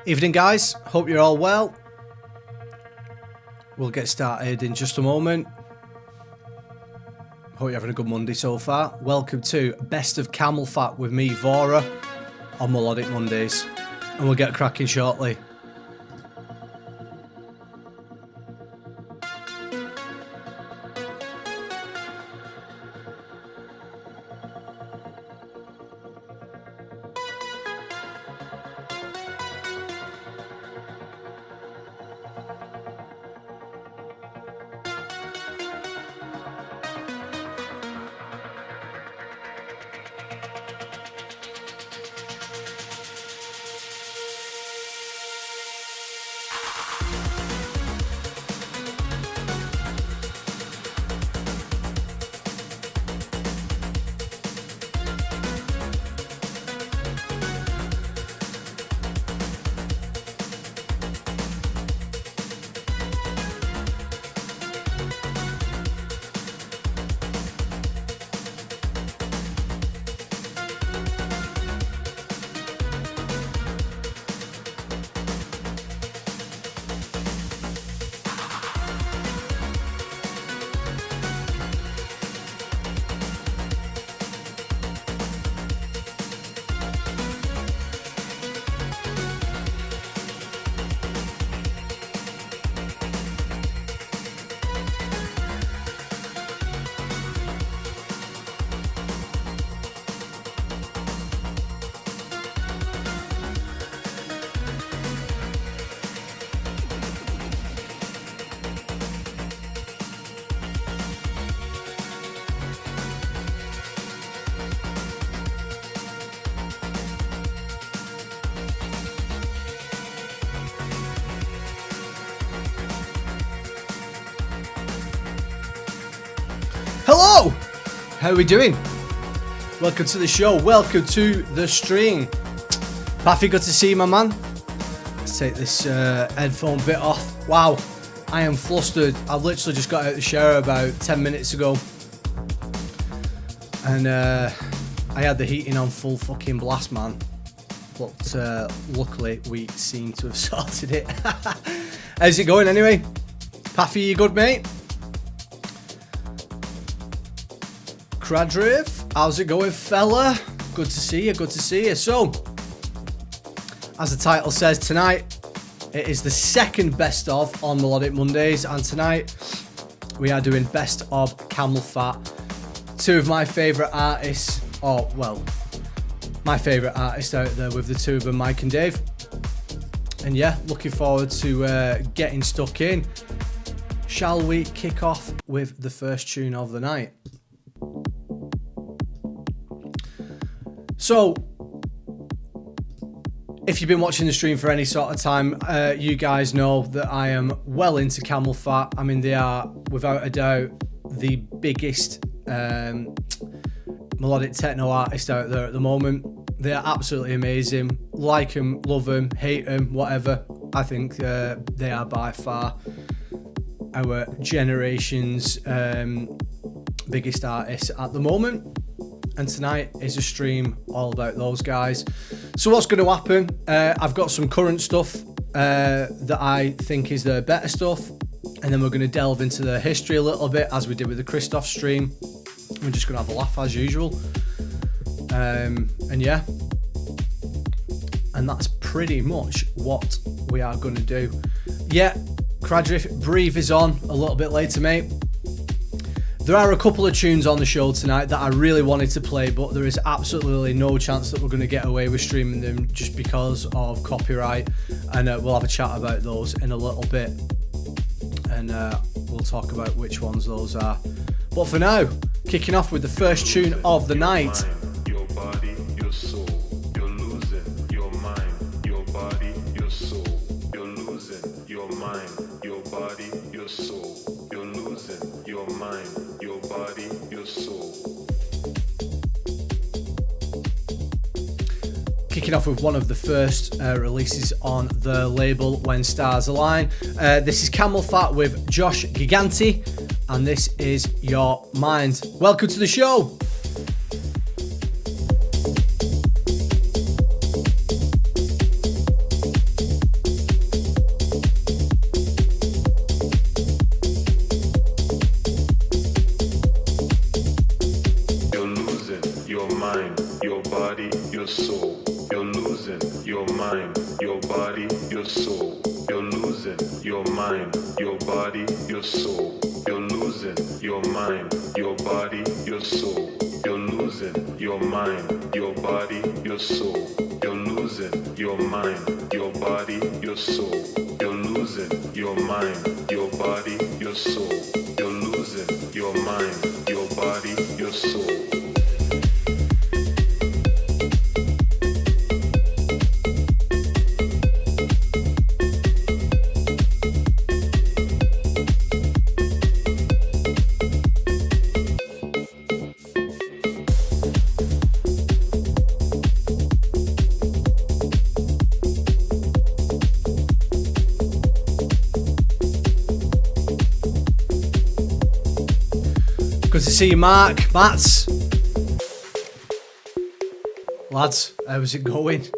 Evening guys, hope you're all well. We'll get started in just a moment. Hope you're having a good Monday so far. Welcome to Best of CAMELPHAT with me, VORA, on Melodic Mondays. And we'll get cracking shortly. Hello! How are we doing? Welcome to the show. Welcome to the stream. Paffy, good to see you, my man. Let's take this headphone bit off. Wow, I am flustered. I've literally just got out of the shower about 10 minutes ago. And I had the heating on full fucking blast, man. but luckily we seem to have sorted it. How's it going anyway? Paffy, you good, mate? Cradriv, how's it going, fella? Good to see you, good to see you. So, as the title says, tonight it is the second best of on Melodic Mondays, and tonight we are doing best of CAMELPHAT, two of my favourite artists, or well, my favourite artist out there with the two of them, Mike and Dave. And yeah, looking forward to getting stuck in. Shall we kick off with the first tune of the night? So, if you've been watching the stream for any sort of time, you guys know that I am well into CAMELPHAT. I mean, they are, without a doubt, the biggest melodic techno artist out there at the moment. They are absolutely amazing. Like them, love them, hate them, whatever. I think they are by far our generation's biggest artists at the moment. And tonight is a stream all about those guys. So what's going to happen? I've got some current stuff that I think is the better stuff. And then we're going to delve into the history a little bit, as we did with the Christoph stream. We're just going to have a laugh as usual. And yeah. And that's pretty much what we are going to do. Yeah, Cradriff, Breathe is on a little bit later, mate. There are a couple of tunes on the show tonight that I really wanted to play, but there is absolutely no chance that we're going to get away with streaming them just because of copyright. And we'll have a chat about those in a little bit. And we'll talk about which ones those are. But for now, kicking off with the first tune of the night. Your body, your soul, you're losing your mind, your body, your soul, you're losing your mind, your body, your soul, you're losing your mind, your body, your soul. Kicking off with one of the first releases on the label When Stars Align. This is CAMELPHAT with Josh Giganti, and this is Your Mind. Welcome to the show. You're losing your mind, your body, your soul. You're losing your mind, your body, your soul. You're losing your mind, your body, your soul. You're losing your mind, your body, your soul. You're losing your mind, your body, your soul. You're losing your mind, your body, your soul. You're losing your mind, your body, your soul. You're losing your mind, your body, your soul. Good to see you, Mark. Mats. Lads, how's it going?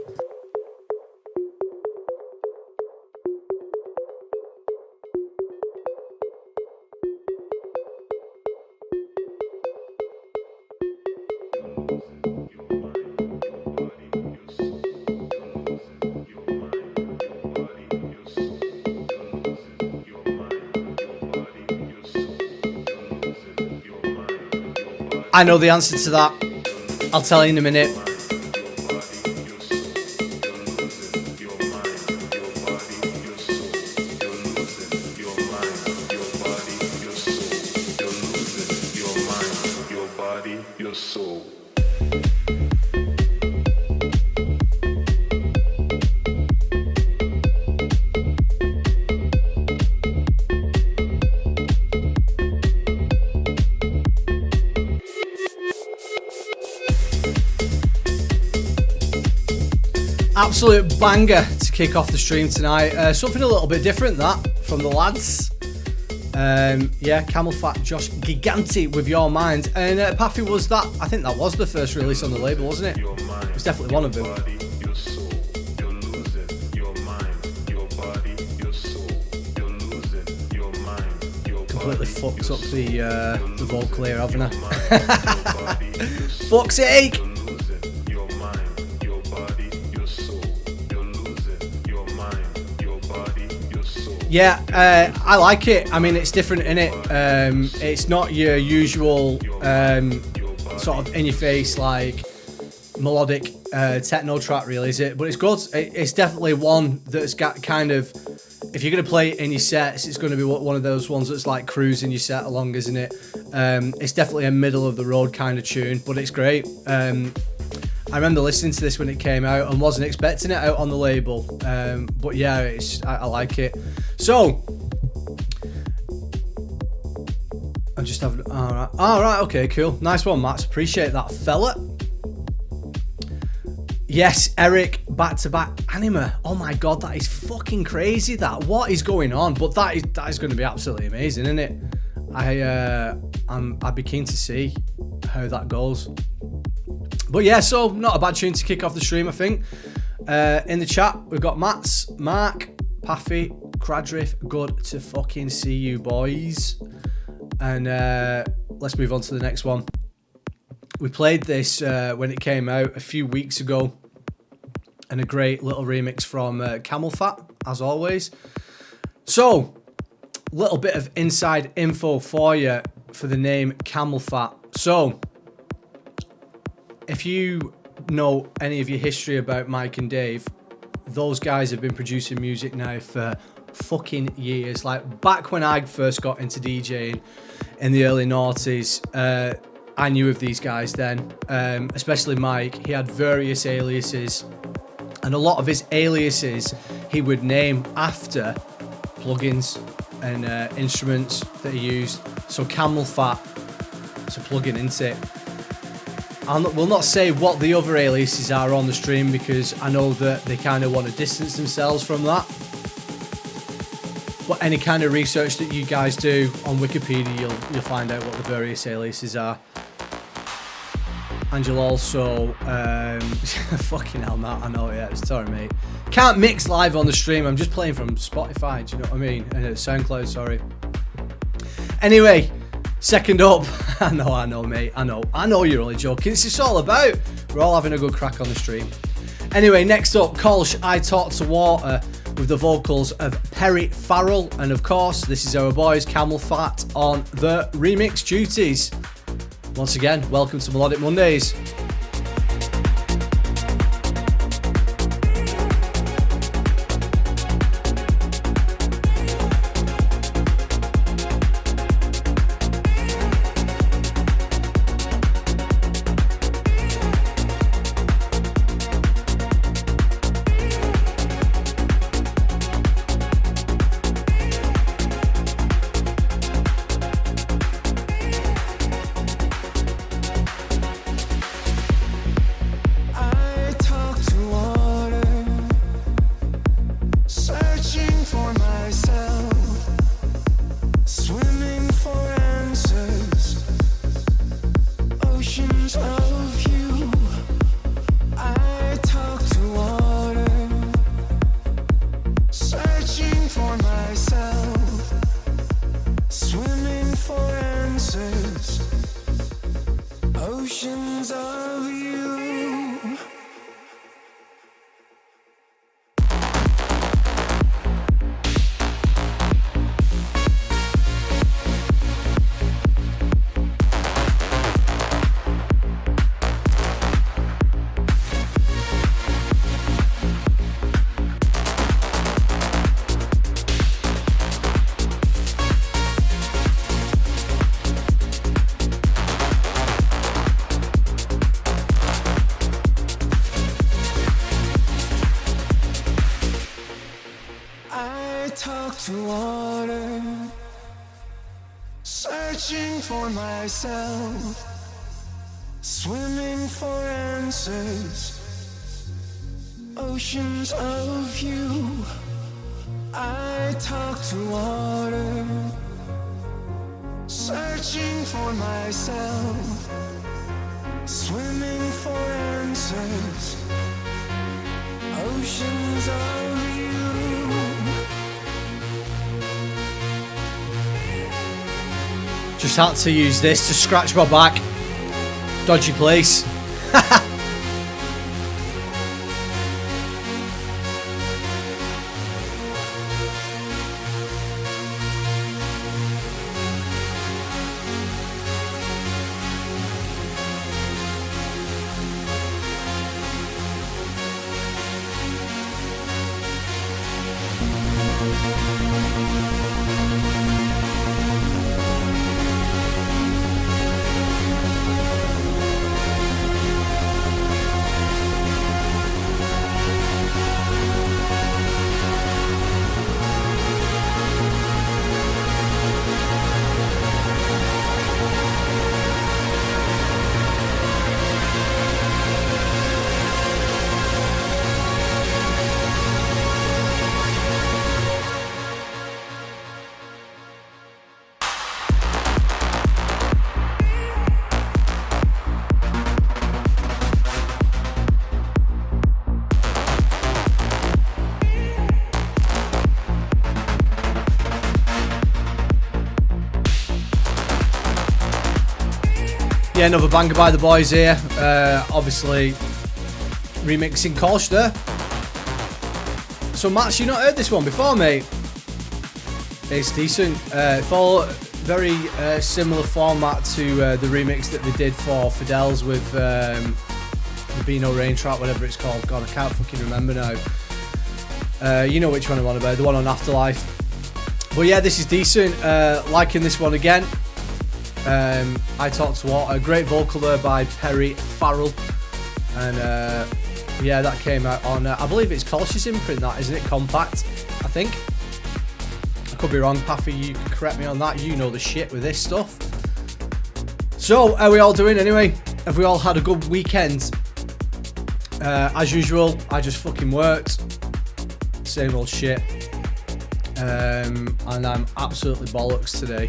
I know the answer to that. I'll tell you in a minute. Absolute banger to kick off the stream tonight. Something a little bit different, that, from the lads. Yeah, CAMELPHAT, Josh Giganti with Your Mind. And Paffy, was that, I think that was the first release on the label, wasn't it? It was definitely one of them. completely fucked up the vocal here, haven't I? Fuck's sake! Yeah, I like it. I mean, it's different, innit? It's not your usual sort of in-your-face, like, melodic techno track, really, is it? But it's good. It's definitely one that's got kind of... If you're going to play it in your sets, it's going to be one of those ones that's like cruising your set along, isn't it? It's definitely a middle-of-the-road kind of tune, but it's great. I remember listening to this when it came out and wasn't expecting it out on the label. But yeah, I like it. So, I'm just having... Alright, okay, cool. Nice one, Matt. Appreciate that, fella. Yes, Eric, back-to-back anima. Oh my god, that is fucking crazy, that. What is going on? But that is going to be absolutely amazing, isn't it? I'd be keen to see how that goes. But yeah, so not a bad tune to kick off the stream, I think. In the chat, we've got Mats, Mark, Paffy, Cradriff. Good to fucking see you, boys. And let's move on to the next one. We played this when it came out a few weeks ago. And a great little remix from CAMELPHAT, as always. So, little bit of inside info for you for the name CAMELPHAT. So, if you know any of your history about Mike and Dave, those guys have been producing music now for fucking years. Like, back when I first got into DJing in the early noughties, I knew of these guys then, especially Mike. He had various aliases, and a lot of his aliases he would name after plugins and instruments that he used. So CAMELPHAT is a plugin, isn't it? We'll not say what the other aliases are on the stream because I know that they kind of want to distance themselves from that. But any kind of research that you guys do on Wikipedia, you'll find out what the various aliases are. And you'll also... fucking hell, Matt, I know, yeah, sorry, mate. Can't mix live on the stream, I'm just playing from Spotify, do you know what I mean? SoundCloud, sorry. Anyway, second up... I know, mate, I know you're only joking. It's just all about. We're all having a good crack on the stream. Anyway, next up, Kolsch, I Talk to Water, with the vocals of Perry Farrell. And of course, this is our boys, CAMELPHAT, on the remix duties. Once again, welcome to Melodic Mondays. for myself, swimming for answers, oceans of you. I talk to water, searching for myself, swimming for answers, oceans of you. Just had to use this to scratch my back. Dodgy place. Yeah, another banger by the boys here. Obviously, remixing Kolsch there. So, Matt, you not heard this one before, mate? It's decent. Follow very similar format to the remix that they did for Fidel's with the Beano Rain track, whatever it's called. God, I can't fucking remember now. You know which one I'm on about, the one on Afterlife. But yeah, this is decent. Liking this one again. I Talk to What, a great vocal there by Perry Farrell, and yeah, that came out on I believe it's Kolsch's imprint, that isn't it? Compact, I think. I could be wrong, Paffy, you can correct me on that, you know the shit with this stuff. So, how are we all doing anyway? Have we all had a good weekend? As usual, I just fucking worked, same old shit, and I'm absolutely bollocks today.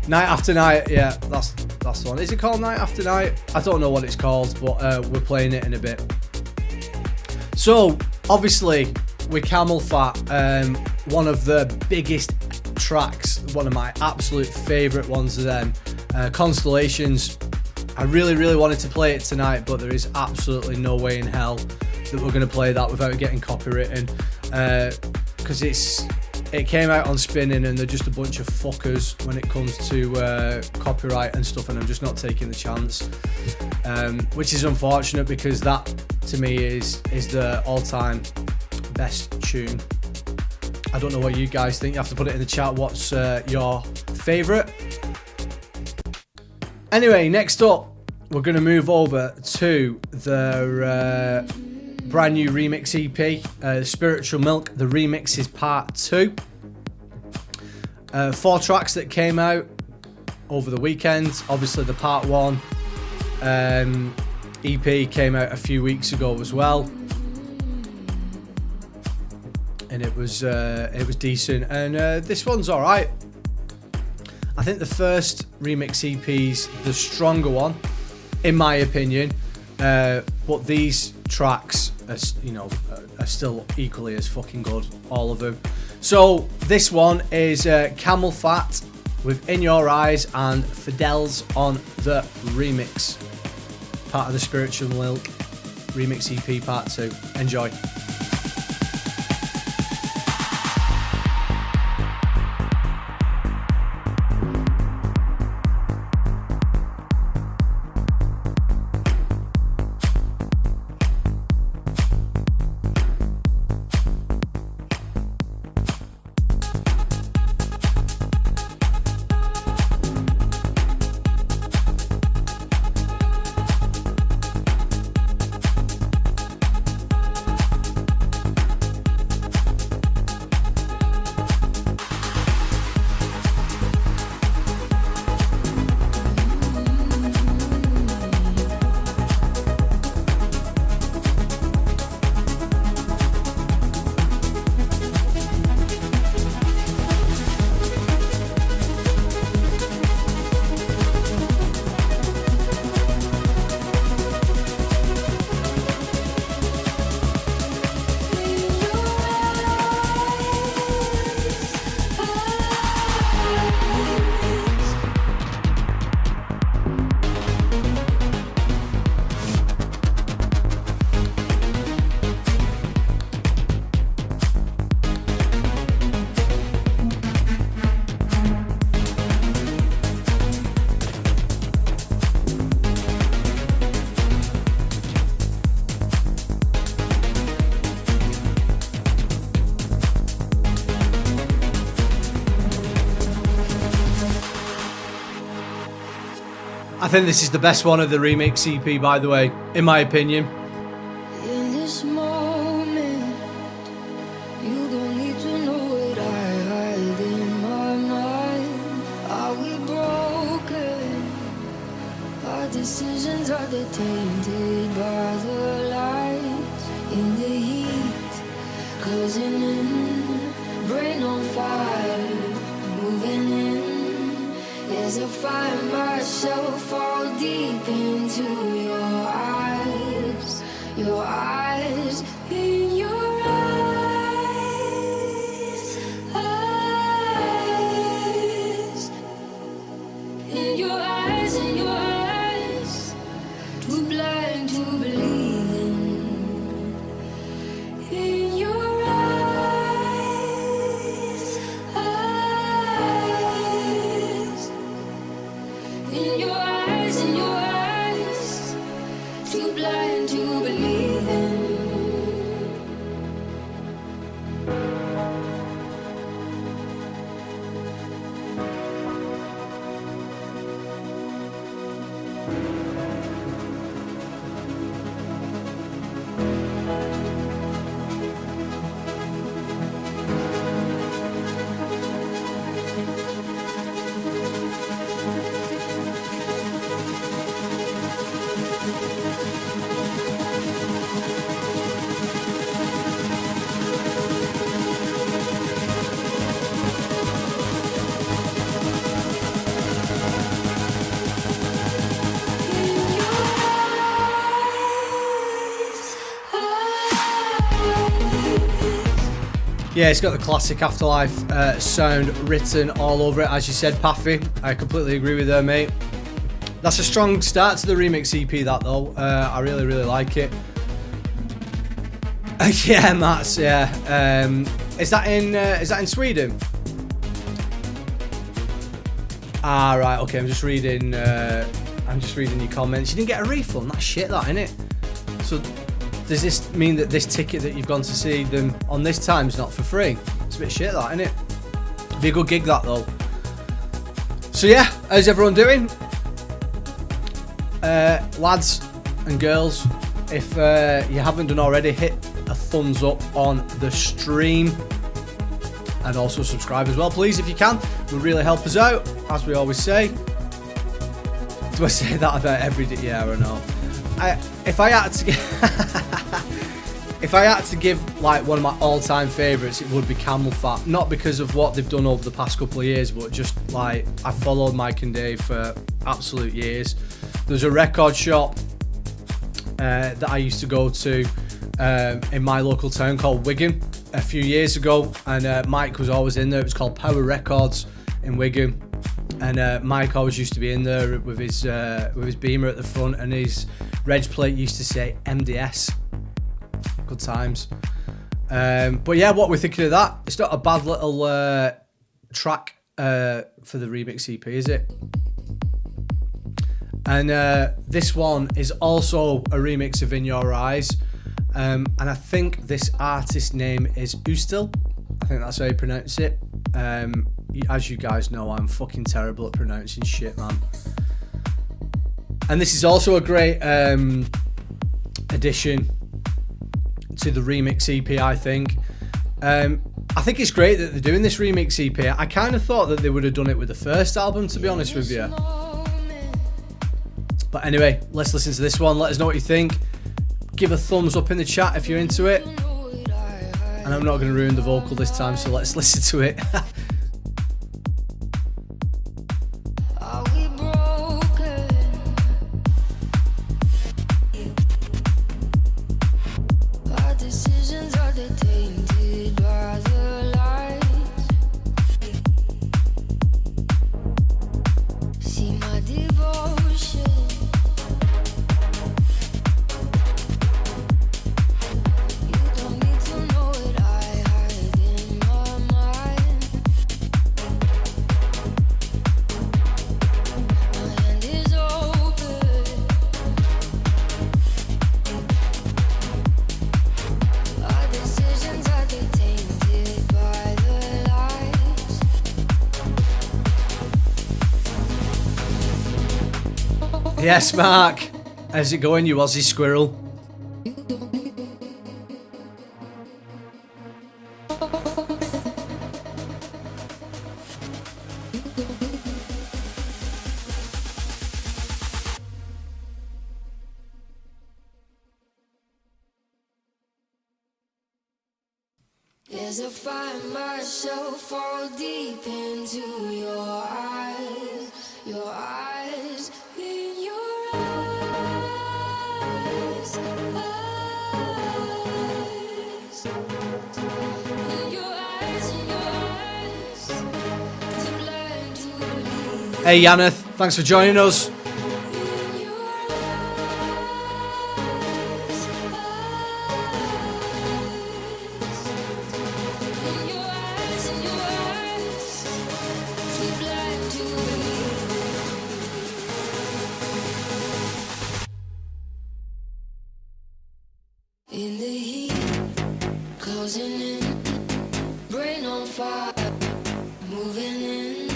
Night After Night, yeah, that's the one. Is it called Night After Night? I don't know what it's called, but we're playing it in a bit. So, obviously, with CAMELPHAT, one of the biggest tracks, one of my absolute favourite ones of them, Constellations. I really, really wanted to play it tonight, but there is absolutely no way in hell that we're going to play that without getting copywritten, because it came out on Spinning and they're just a bunch of fuckers when it comes to copyright and stuff, and I'm just not taking the chance, which is unfortunate because that to me is the all-time best tune. I don't know what you guys think. You have to put it in the chat. What's your favourite? Anyway, next up we're going to move over to the brand new remix EP, Spiritual Milk, the remixes part 2. 4 tracks that came out over the weekend. Obviously the part 1 EP came out a few weeks ago as well, and it was decent, and this one's alright. I think the first remix EP's the stronger one in my opinion, but these tracks are still equally as fucking good, all of them. So this one is CAMELPHAT with In Your Eyes and Fidel's on the remix, part of the Spiritual Milk remix EP part 2. Enjoy. I think this is the best one of the remix EP, by the way, in my opinion. In this moment, you don't need to know what I hide in my mind. Are we broken? Our decisions are tainted by the lights in the heat, closing in, brain on fire, moving in. As I find myself fall deep into your eyes, in your eyes, eyes, in your eyes, too blind to believe in your eyes, eyes. In your eyes, too blind to believe in. Yeah, it's got the classic Afterlife sound written all over it, as you said, Paffy. I completely agree with her, mate. That's a strong start to the remix EP, that though. I really, really like it. Yeah, Mats. Yeah. Is that in Sweden? Ah, right. Okay. I'm just reading your comments. You didn't get a refund. That's shit, that, innit? So does this mean that this ticket that you've gone to see them on this time is not for free? It's a bit shit, that, innit? Be a good gig, that, though. So yeah, how's everyone doing? Lads and girls, if you haven't done already, hit a thumbs up on the stream and also subscribe as well, please, if you can. It would really help us out, as we always say. Do I say that about every day? Yeah, I know. If I had to give like one of my all-time favourites, it would be CAMELPHAT. Not because of what they've done over the past couple of years, but just like I followed Mike and Dave for absolute years. There's a record shop that I used to go to in my local town called Wigan a few years ago, and Mike was always in there. It was called Power Records in Wigan, and Mike always used to be in there with his Beamer at the front, and his reg plate used to say MDS. Good times. But yeah, what we're thinking of that? It's not a bad little track for the remix EP, is it? And this one is also a remix of In Your Eyes, and I think this artist name is Ustil. I think that's how you pronounce it. As you guys know, I'm fucking terrible at pronouncing shit, man. And this is also a great addition to the remix EP, I think. I think it's great that they're doing this remix EP. I kind of thought that they would have done it with the first album, to be honest with you. But anyway, let's listen to this one. Let us know what you think. Give a thumbs up in the chat if you're into it. And I'm not going to ruin the vocal this time, so let's listen to it. Are we broken? Our decisions are tainted by the lights. See my devotion. You don't need to know what I hide in my mind. Yes, Mark. How's it going, you Aussie squirrel? As I find myself fall deep into your eyes, in your eyes, in your eyes, too blind to believe. Hey, Yaneth, thanks for joining us. In the heat, closing in, brain on fire, moving in.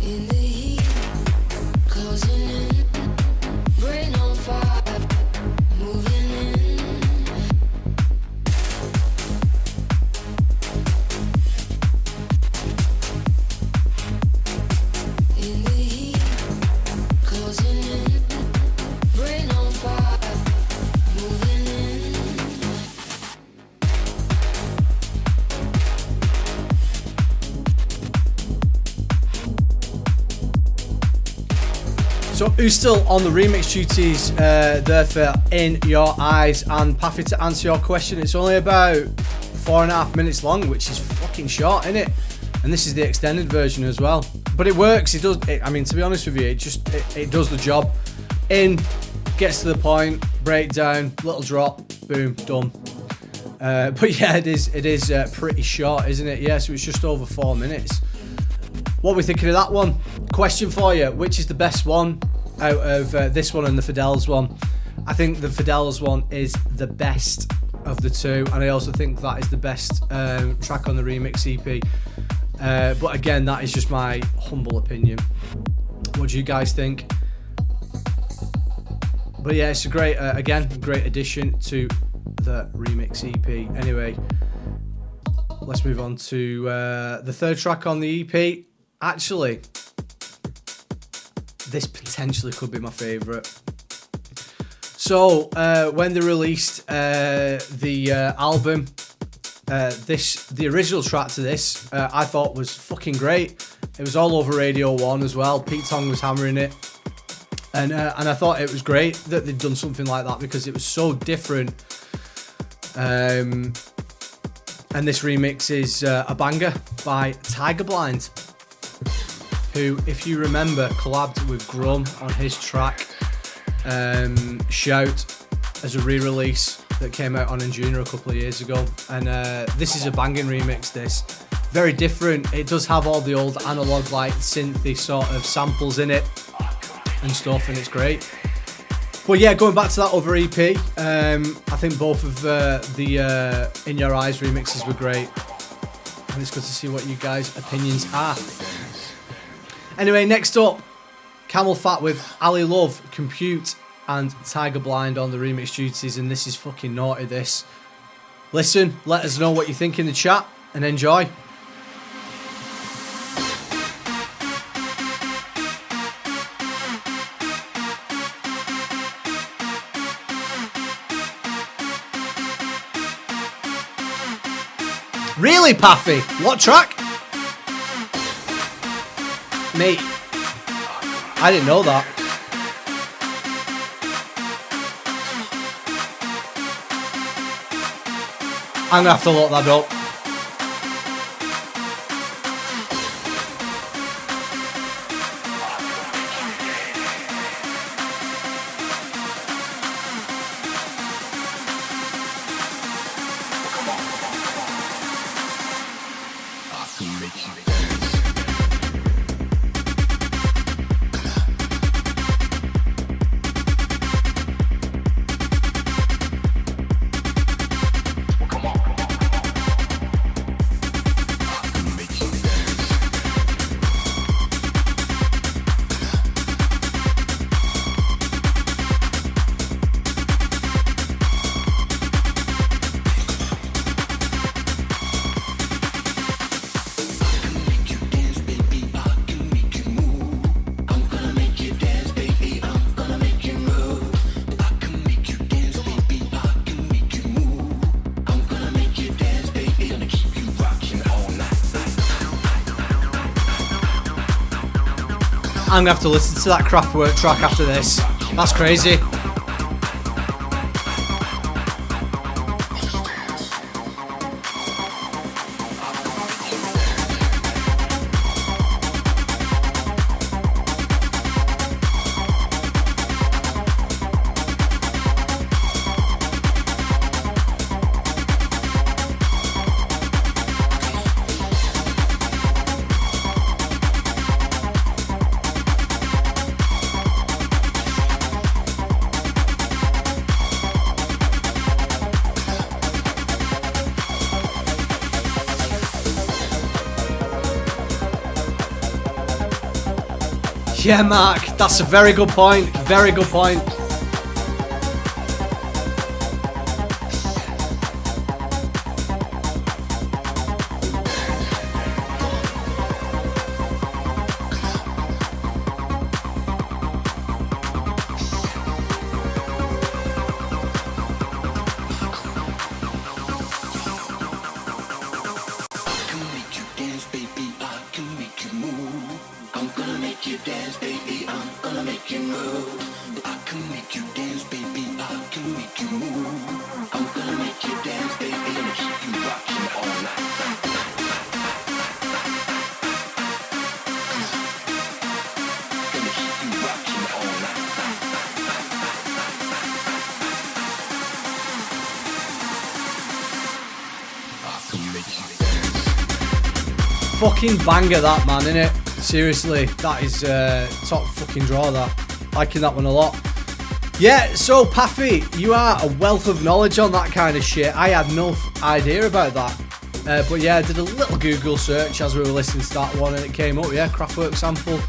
In the heat, closing in, brain on fire, moving in. In the heat, closing in, brain on fire, moving in. So who's still on the remix duties there for In Your Eyes? And Paffy, to answer your question, it's only about 4.5 minutes long, which is fucking short, isn't it? And this is the extended version as well. But it works, it does, I mean, to be honest with you, it does the job. In, gets to the point, breakdown, little drop, boom, done. But yeah, it is pretty short, isn't it? Yeah, so it's just over 4 minutes. What are we thinking of that one? Question for you, which is the best one out of this one and the Fidel's one? I think the Fidel's one is the best of the two, and I also think that is the best track on the remix EP. But again, that is just my humble opinion. What do you guys think? But yeah, it's a great, again, great addition to the remix EP. Anyway, let's move on to the third track on the EP. Actually, this potentially could be my favourite. So, when they released the album, the original track to this, I thought was fucking great. It was all over Radio 1 as well. Pete Tong was hammering it. And I thought it was great that they'd done something like that because it was so different. And this remix is a banger by Tiger Blind, who, if you remember, collabed with Grum on his track Shout as a re-release that came out on In Junior a couple of years ago. And this is a banging remix, this. Very different. It does have all the old analog like synthy sort of samples in it and stuff, and it's great. But yeah, going back to that other EP, I think both of the In Your Eyes remixes were great. And it's good to see what you guys' opinions are. Anyway, next up, CAMELPHAT with Ali Love, Compute, and Tiger Blind on the remix duties, and this is fucking naughty, this. Listen, let us know what you think in the chat, and enjoy. Really, Paffy? What track? Mate, I didn't know that. I'm gonna have to look that up. I'm gonna have to listen to that Kraftwerk track after this. That's crazy. Yeah, Mark, that's a very good point. Very good point. Fucking banger that, man, innit? Seriously, that is top fucking draw, that. Liking that one a lot. Yeah, so Paffy, you are a wealth of knowledge on that kind of shit. I had no idea about that. But yeah, I did a little Google search as we were listening to that one and it came up, yeah, Kraftwerk sample.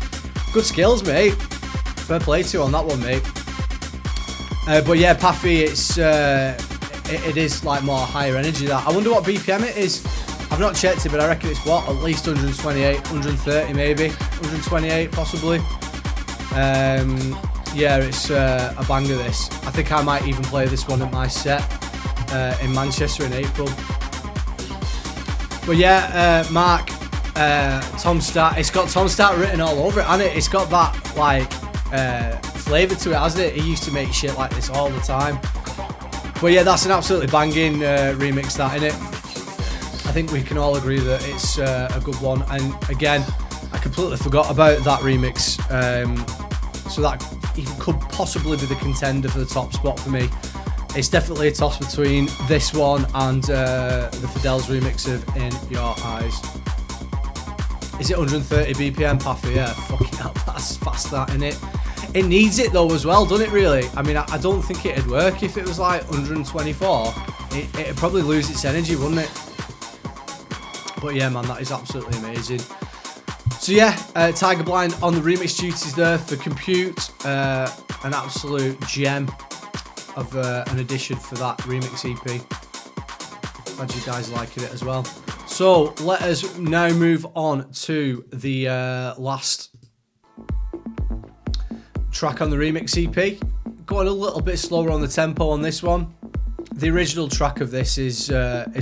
Good skills, mate. Fair play to you on that one, mate. But yeah, Paffy, it is like more higher energy, that. I wonder what BPM it is. I've not checked it, but I reckon it's what? At least 128, 130 maybe. 128 possibly. Yeah, it's a banger, this. I think I might even play this one at my set in Manchester in April. But yeah, Mark, Tom Stack, it's got Tom Stack written all over it, hasn't it? It's got that, like, flavour to it, hasn't it? He used to make shit like this all the time. But yeah, that's an absolutely banging remix, that, innit? I think we can all agree that it's a good one. And again, I completely forgot about that remix. So that even could possibly be the contender for the top spot for me. It's definitely a toss between this one and the Fidel's remix of In Your Eyes. Is it 130 BPM, Paffy? Yeah, fucking hell, that's fast, that, innit? It needs it though as well, doesn't it, really? I mean, I don't think it'd work if it was like 124. It'd probably lose its energy, wouldn't it? But yeah, man, that is absolutely amazing. So yeah, Tiger Blind on the remix duties there for Compute. An absolute gem of an addition for that remix EP. Glad you guys are liking it as well. So let us now move on to the last track on the remix EP. Going a little bit slower on the tempo on this one. The original track of this is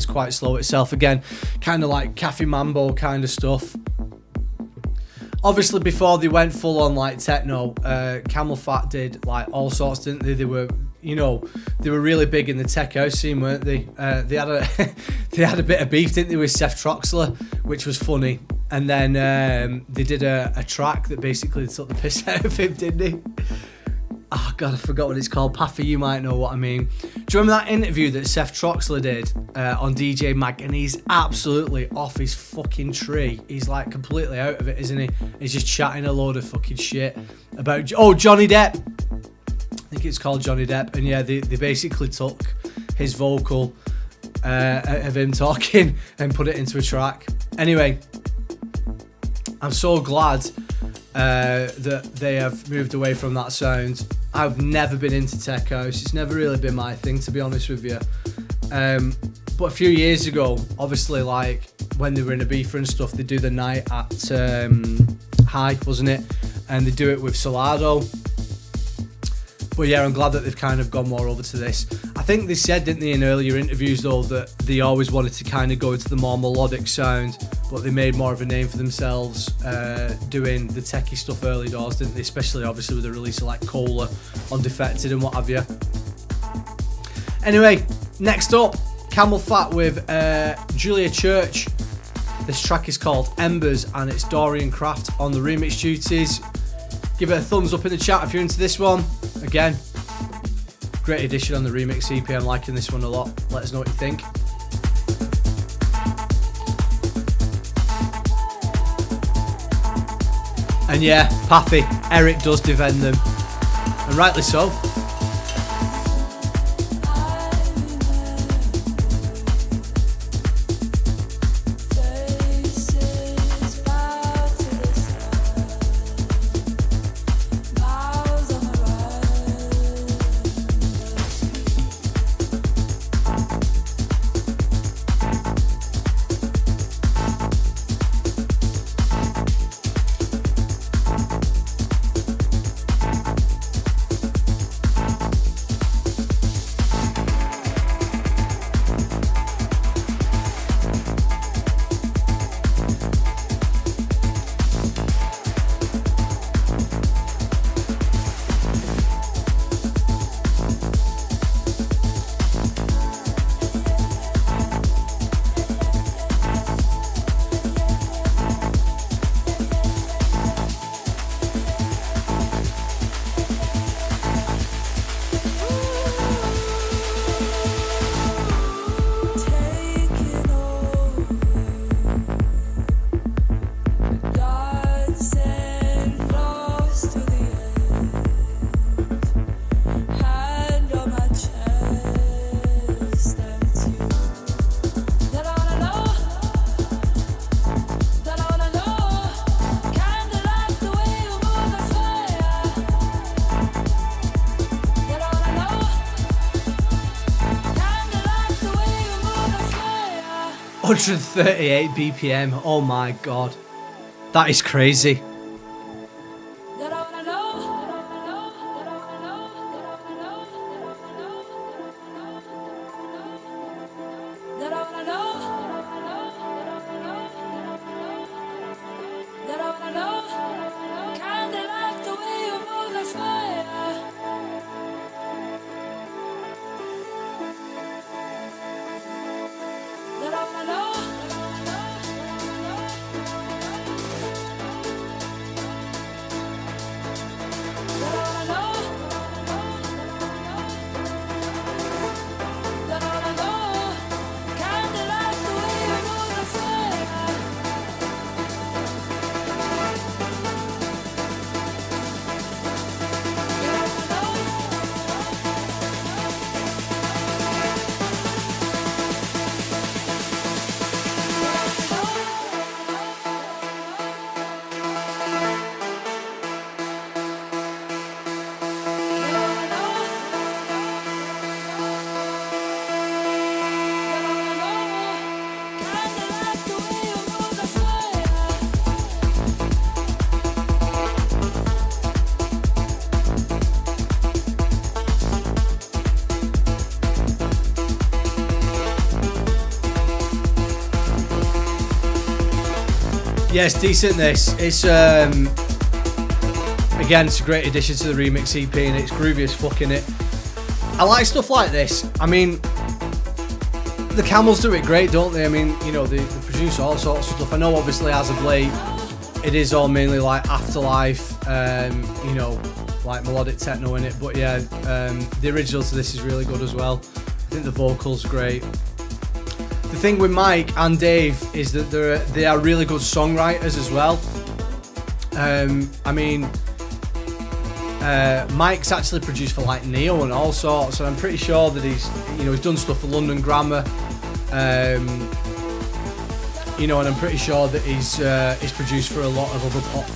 quite slow itself. Again, kind of like Cafe Mambo kind of stuff. Obviously, before they went full on like techno, CAMELPHAT did like all sorts, didn't they? They were, you know, they were really big in the tech house scene, weren't they? They had a they had a bit of beef, didn't they, with Seth Troxler, which was funny. And then they did a track that basically took the piss out of him, didn't they? Oh god, I forgot what it's called. Paffy, you might know what I mean. Do you remember that interview that Seth Troxler did on DJ Mag? And he's absolutely off his fucking tree. He's like completely out of it, isn't he? He's just chatting a load of fucking shit about Johnny Depp. I think it's called Johnny Depp. And yeah, they basically took his vocal of him talking and put it into a track. Anyway, I'm so glad that they have moved away from that sound. I've never been into tech house. It's never really been my thing, to be honest with you. But a few years ago, obviously, like when they were in Ibiza and stuff, they do the night at High, wasn't it? And they do it with Solado. But yeah, I'm glad that they've kind of gone more over to this. I think they said, didn't they, in earlier interviews though, that they always wanted to kind of go into the more melodic sound, but they made more of a name for themselves doing the techie stuff early doors, didn't they? Especially obviously with the release of like Cola on Defected and what have you. Anyway, next up, CAMELPHAT with Julia Church. This track is called Embers and it's Dorian Craft on the remix duties. Give it a thumbs up in the chat if you're into this one. Again, great addition on the remix EP. I'm liking this one a lot. Let us know what you think. And yeah, Paffy, Eric does defend them, and rightly so. .138 BPM, oh my god, that is crazy. Yeah, it's decent this. It's again, it's a great addition to the remix EP and it's groovy as fuck in it. I like stuff like this. I mean, the Camels do it great, don't they? I mean, you know, they produce all sorts of stuff. I know obviously as of late it is all mainly like Afterlife, you know, like melodic techno in it, but yeah, the original to this is really good as well. I think the vocals great. The thing with Mike and Dave is that they are really good songwriters as well. I mean, Mike's actually produced for like Neo and all sorts, and I'm pretty sure that he's done stuff for London Grammar. You know, and I'm pretty sure that he's produced for a lot of other pop,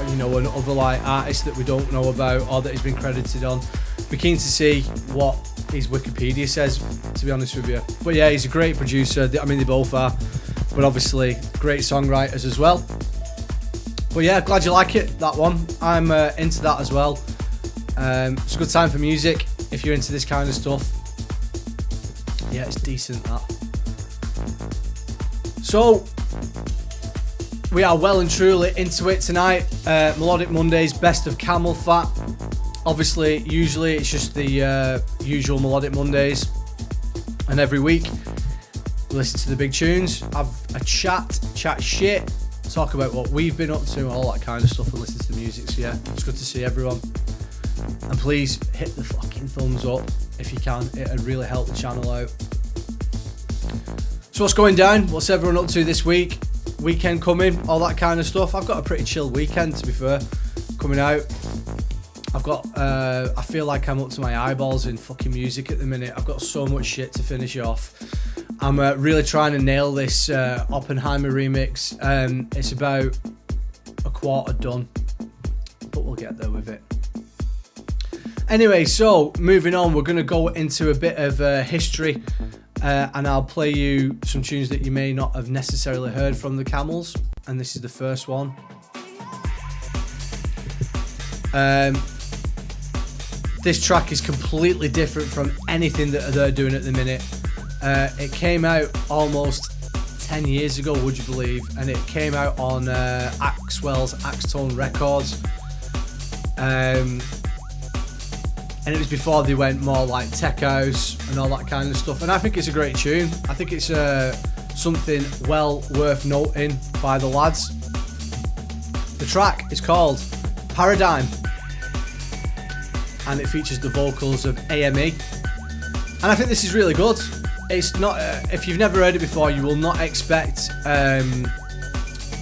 and other like artists that we don't know about or that he's been credited on. Be keen to see what his Wikipedia says, to be honest with you. But yeah, he's a great producer. I mean, they both are, but obviously great songwriters as well. But yeah, glad you like it, that one. I'm into that as well. It's a good time for music if you're into this kind of stuff. Yeah, it's decent, that. So, we are well and truly into it tonight. Melodic Mondays, best of CAMELPHAT. Obviously, usually it's just the usual Melodic Mondays. And every week, we listen to the big tunes, have a chat shit, talk about what we've been up to, all that kind of stuff, and listen to the music. So yeah, it's good to see everyone. And please hit the fucking thumbs up if you can. It'd really help the channel out. So what's going down? What's everyone up to this week? Weekend coming, all that kind of stuff. I've got a pretty chill weekend, to be fair, coming out. I've got, I feel like I'm up to my eyeballs in fucking music at the minute. I've got so much shit to finish off. I'm really trying to nail this Oppenheimer remix. It's about a quarter done, but we'll get there with it. Anyway, so moving on, we're going to go into a bit of history. And I'll play you some tunes that you may not have necessarily heard from the Camels, and this is the first one. This track is completely different from anything that they're doing at the minute. It came out almost 10 years ago, would you believe, and it came out on Axwell's Axtone Records. And it was before they went more like tech house and all that kind of stuff. And I think it's a great tune. I think it's something well worth noting by the lads. The track is called Paradigm, and it features the vocals of AME. And I think this is really good. It's not, if you've never heard it before, you will not expect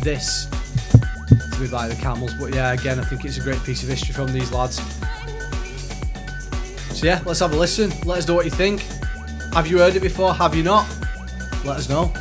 this to be by the Camels. But yeah, again, I think it's a great piece of history from these lads. So yeah, let's have a listen. Let us know what you think. Have you heard it before? Have you not? Let us know.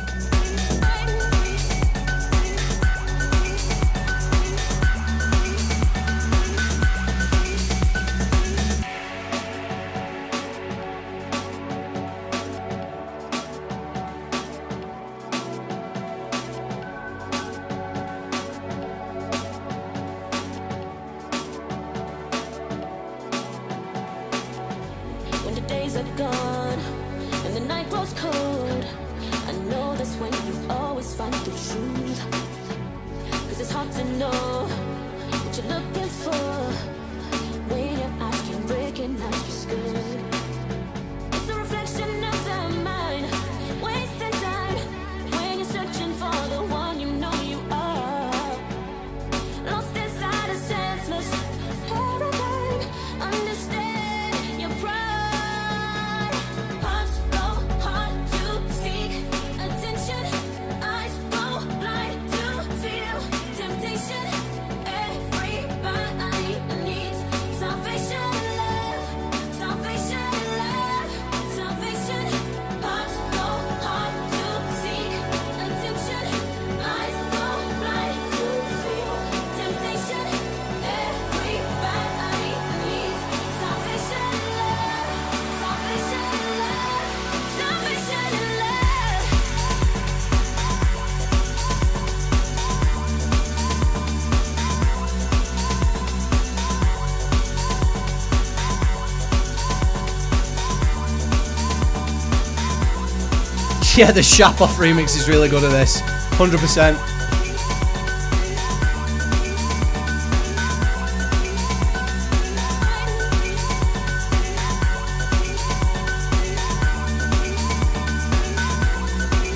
Yeah, the Shapoff remix is really good at this. 100%.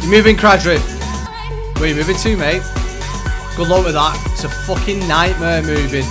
You're moving, Cradriff. Where are you moving to, mate? Good luck with that. It's a fucking nightmare moving.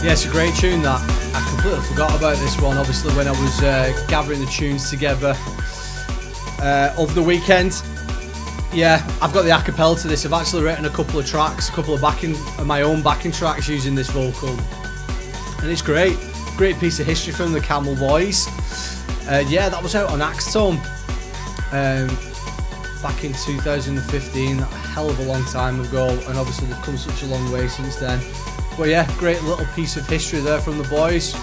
Yeah, it's a great tune that. I completely forgot about this one, obviously, when I was gathering the tunes together over the weekend. Yeah, I've got the acapella to this. I've actually written a couple of tracks, a couple of my own backing tracks using this vocal. And it's great. Great piece of history from the Camel Boys. Yeah, that was out on Axtone back in 2015, a hell of a long time ago, and obviously they've come such a long way since then. But yeah, great little piece of history there from the boys.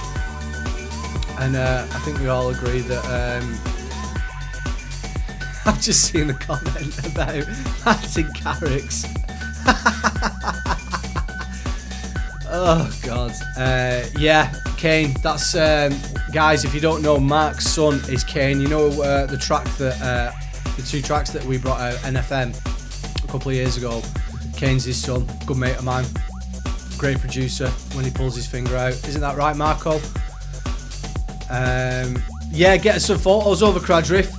And I think we all agree that I've just seen the comment about Martin Garrix. Oh god. Yeah, Kane. That's guys, if you don't know, Mark's son is Kane. You know the track that the two tracks that we brought out, NFM, a couple of years ago. Kane's his son, good mate of mine. Great producer when he pulls his finger out. Isn't that right, Marco? Yeah, get us some photos over Cradriff.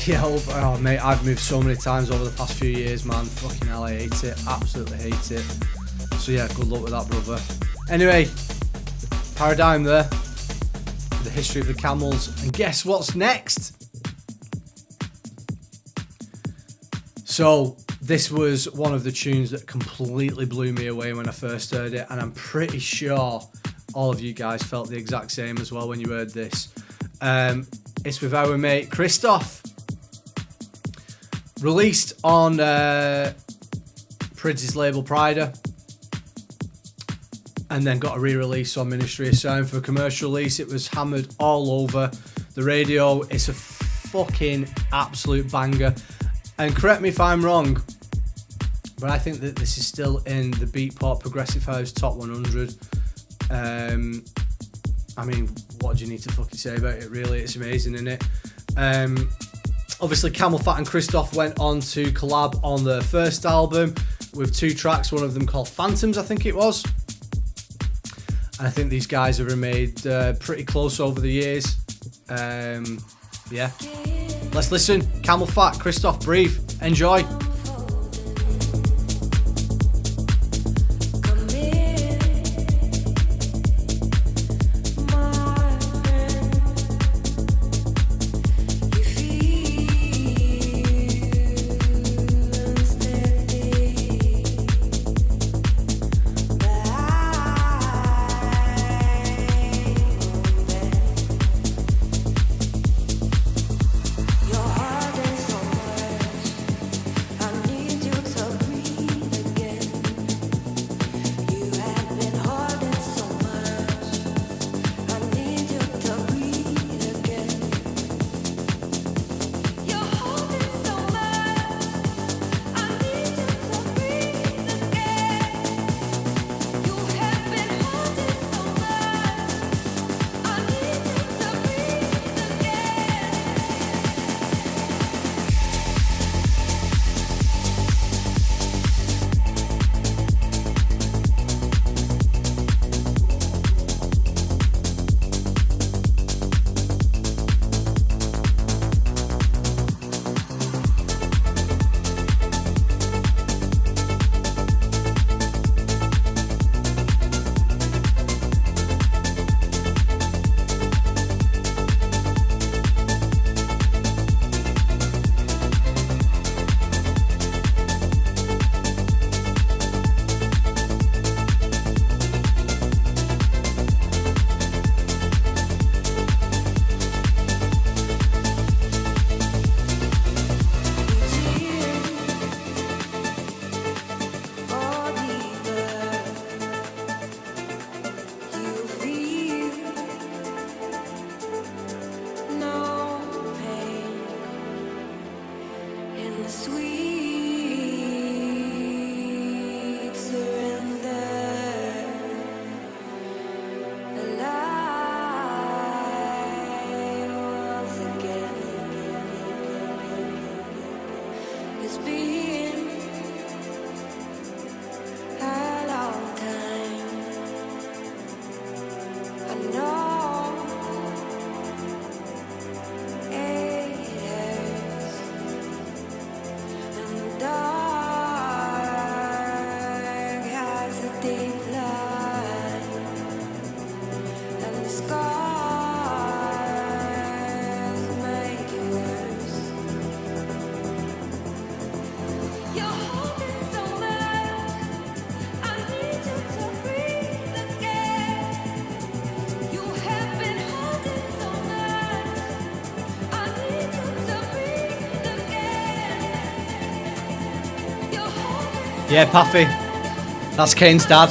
Yeah, oh mate, I've moved so many times over the past few years, man. Fucking hell, I hate it. Absolutely hate it. So yeah, good luck with that, brother. Anyway, Paradigm there. The history of the Camels. And guess what's next? So, this was one of the tunes that completely blew me away when I first heard it, and I'm pretty sure all of you guys felt the exact same as well when you heard this. It's with our mate Christoph. Released on Pridge's label Prida, and then got a re-release on Ministry of Sound for a commercial release. It was hammered all over the radio. It's a fucking absolute banger. And correct me if I'm wrong, but I think that this is still in the Beatport Progressive House Top 100. I mean, what do you need to fucking say about it, really? It's amazing, isn't it? Obviously, CAMELPHAT and Christoph went on to collab on the first album with two tracks, one of them called Phantoms, I think it was. And I think these guys have remained pretty close over the years. Yeah. Let's listen. CAMELPHAT, Christoph, Breathe. Enjoy. Yeah, Paffy. That's Kane's dad.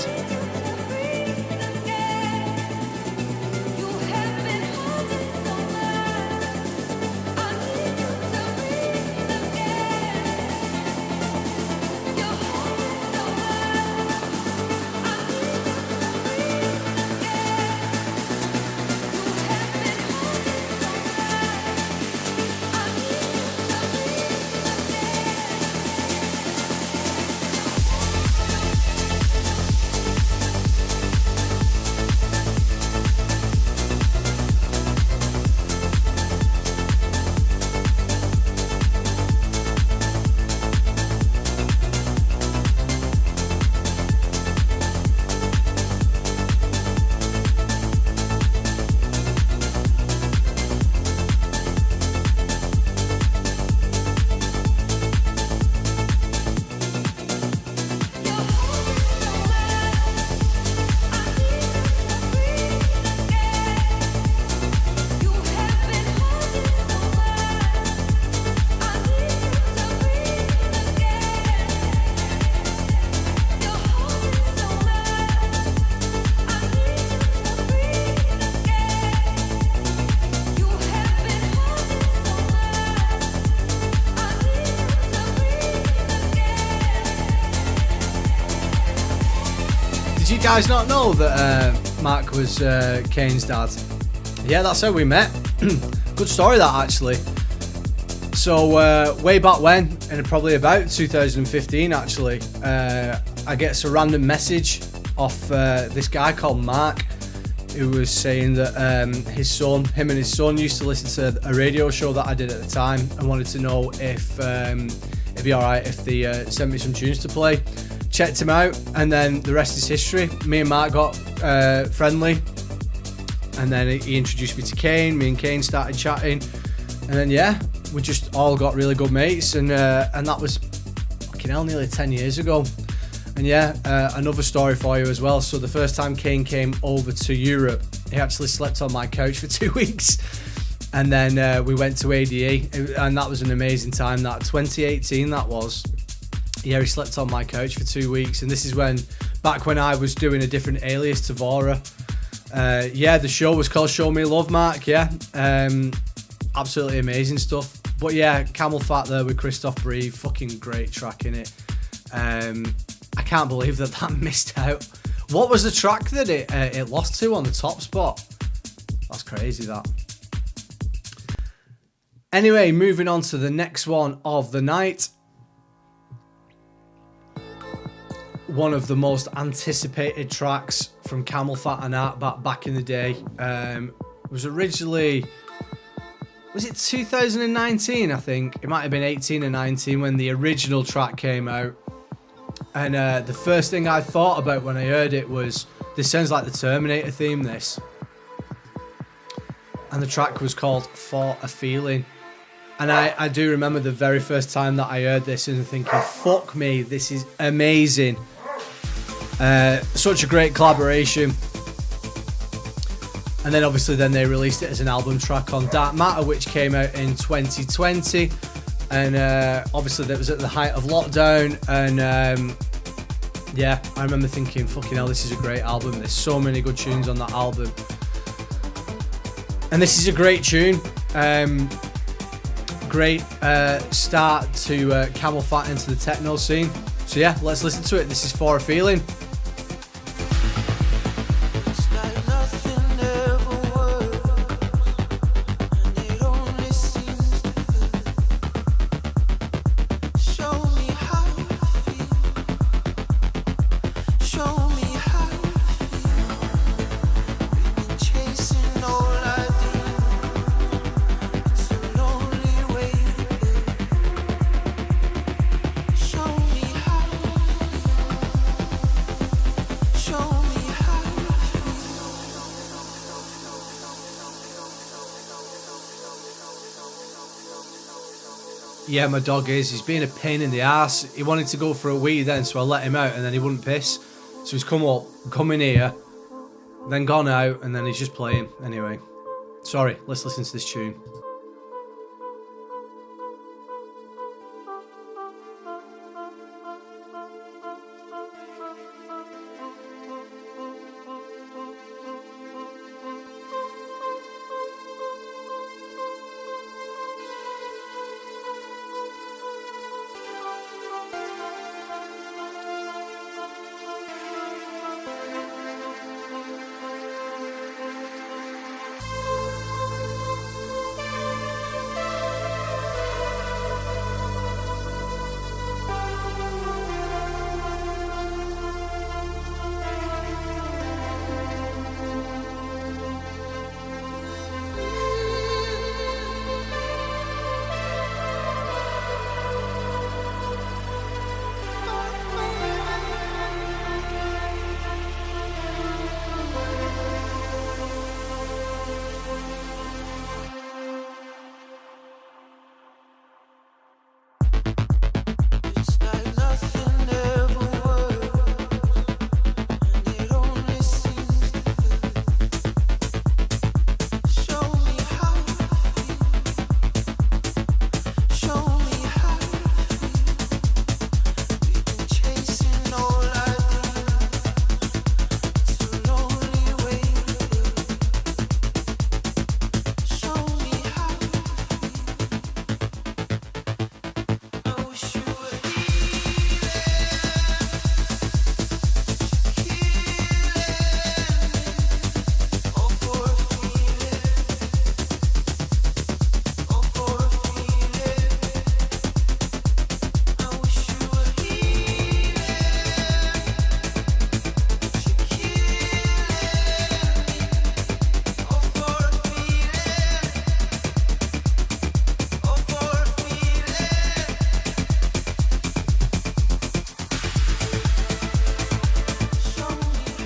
Did you guys not know that Mark was Kane's dad? Yeah, that's how we met. Good story that, actually. So way back when, and probably about 2015 actually, I get a random message off this guy called Mark, who was saying that him and his son used to listen to a radio show that I did at the time, and wanted to know if it'd be alright if they sent me some tunes to play. Checked him out, and then the rest is history. Me and Mark got friendly, and then he introduced me to Kane. Me and Kane started chatting, and then yeah, we just all got really good mates, and that was fucking hell, nearly 10 years ago. And yeah, another story for you as well. So the first time Kane came over to Europe, he actually slept on my couch for 2 weeks, and then we went to ADE, and that was an amazing time. That 2018 that was. Yeah, he slept on my couch for 2 weeks, and this is back when I was doing a different alias to VORA. Yeah, the show was called Show Me Love, Mark. Yeah, absolutely amazing stuff. But yeah, CAMELPHAT there with Christoph Brie, fucking great track in it. I can't believe that missed out. What was the track that it lost to on the top spot? That's crazy, that. Anyway, moving on to the next one of the night. One of the most anticipated tracks from CAMELPHAT and Artbat back in the day. Was originally, was it 2019? I think it might have been 18 or 19 when the original track came out. And the first thing I thought about when I heard it was, this sounds like the Terminator theme, this. And the track was called For a Feeling. And I do remember the very first time that I heard this and thinking, fuck me, this is amazing. Such a great collaboration. And then obviously then they released it as an album track on Dark Matter, which came out in 2020. And obviously that was at the height of lockdown. And yeah, I remember thinking, fucking hell, this is a great album. There's so many good tunes on that album. And this is a great tune. Great start to CAMELPHAT into the techno scene. So yeah, let's listen to it. This is For a Feeling. Yeah, my dog is. He's being a pain in the ass. He wanted to go for a wee then, so I let him out, and then he wouldn't piss. So he's come in here, then gone out, and then he's just playing. Anyway, sorry, let's listen to this tune.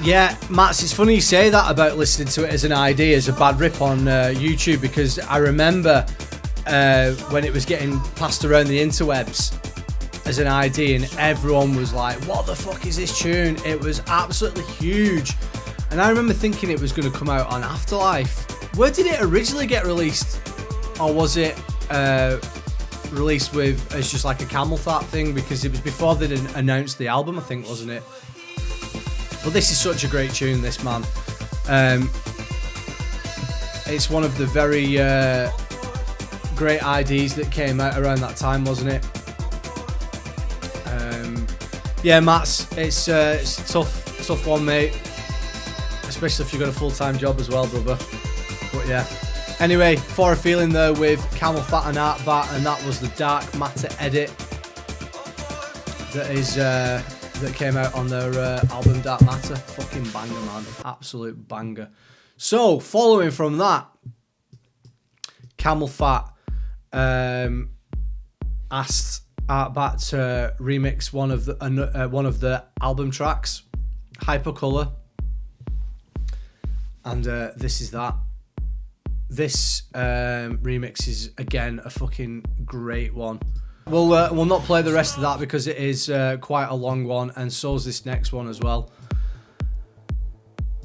Yeah, Mats, it's funny you say that about listening to it as an ID, as a bad rip on YouTube, because I remember when it was getting passed around the interwebs as an ID and everyone was like, what the fuck is this tune? It was absolutely huge. And I remember thinking it was going to come out on Afterlife. Where did it originally get released? Or was it released with as just like a CAMELPHAT thing? Because it was before they'd announced the album, I think, wasn't it? But this is such a great tune, this, man. It's one of the very great IDs that came out around that time, wasn't it? Yeah, Mats, it's a tough one, mate. Especially if you've got a full-time job as well, brother. But yeah. Anyway, For a Feeling there with CAMELPHAT and Artbat, and that was the Dark Matter edit that came out on their album Dark Matter. Fucking banger, man. Absolute banger. So, following from that, CAMELPHAT asked Artbat to remix one of the album tracks, Hypercolor, and this is that. This remix is again a fucking great one. We'll not play the rest of that because it is quite a long one, and so's this next one as well.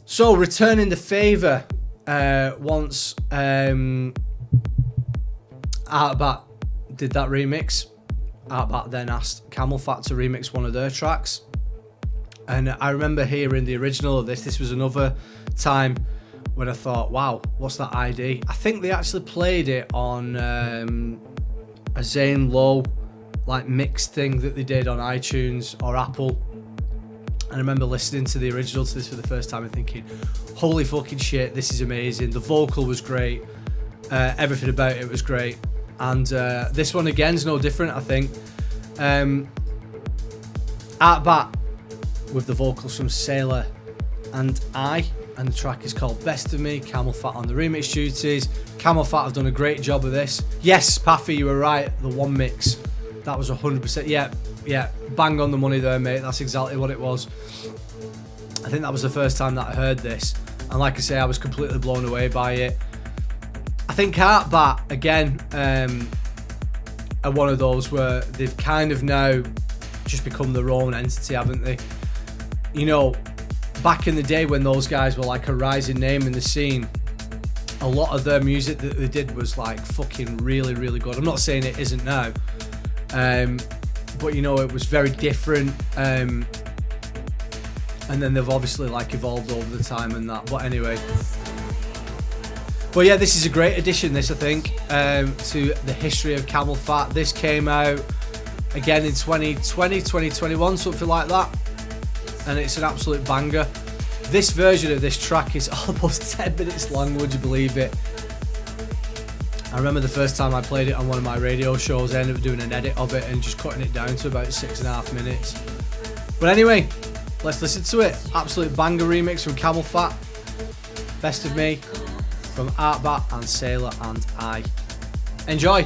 So, returning the favour, once Artbat did that remix, Artbat then asked CAMELPHAT to remix one of their tracks. And I remember hearing the original of this. This was another time when I thought, wow, what's that ID? I think they actually played it on a Zane Lowe like mix thing that they did on iTunes or Apple. And I remember listening to the original to this for the first time and thinking, holy fucking shit, this is amazing. The vocal was great. Everything about it was great. And this one again is no different, I think. Artbat with the vocals from Sailor and I, and the track is called Best of Me. CAMELPHAT on the remix duties. CAMELPHAT have done a great job of this. Yes, Paffy, you were right. The one mix, that was 100%. Yeah, bang on the money there, mate. That's exactly what it was. I think that was the first time that I heard this, and like I say, I was completely blown away by it. I think Artbat again are one of those where they've kind of now just become their own entity, haven't they? You know, back in the day when those guys were like a rising name in the scene, a lot of their music that they did was like fucking really, really good. I'm not saying it isn't now, but you know, it was very different. And then they've obviously like evolved over the time and that. But anyway, but yeah, this is a great addition, this, I think, to the history of CAMELPHAT. This came out again in 2020, 2021, something like that. And it's an absolute banger. This version of this track is almost 10 minutes long, would you believe it? I remember the first time I played it on one of my radio shows, I ended up doing an edit of it and just cutting it down to about 6.5 minutes. But anyway, let's listen to it. Absolute banger remix from CAMELPHAT. Best of Me from Artbat and Sailor and I. Enjoy.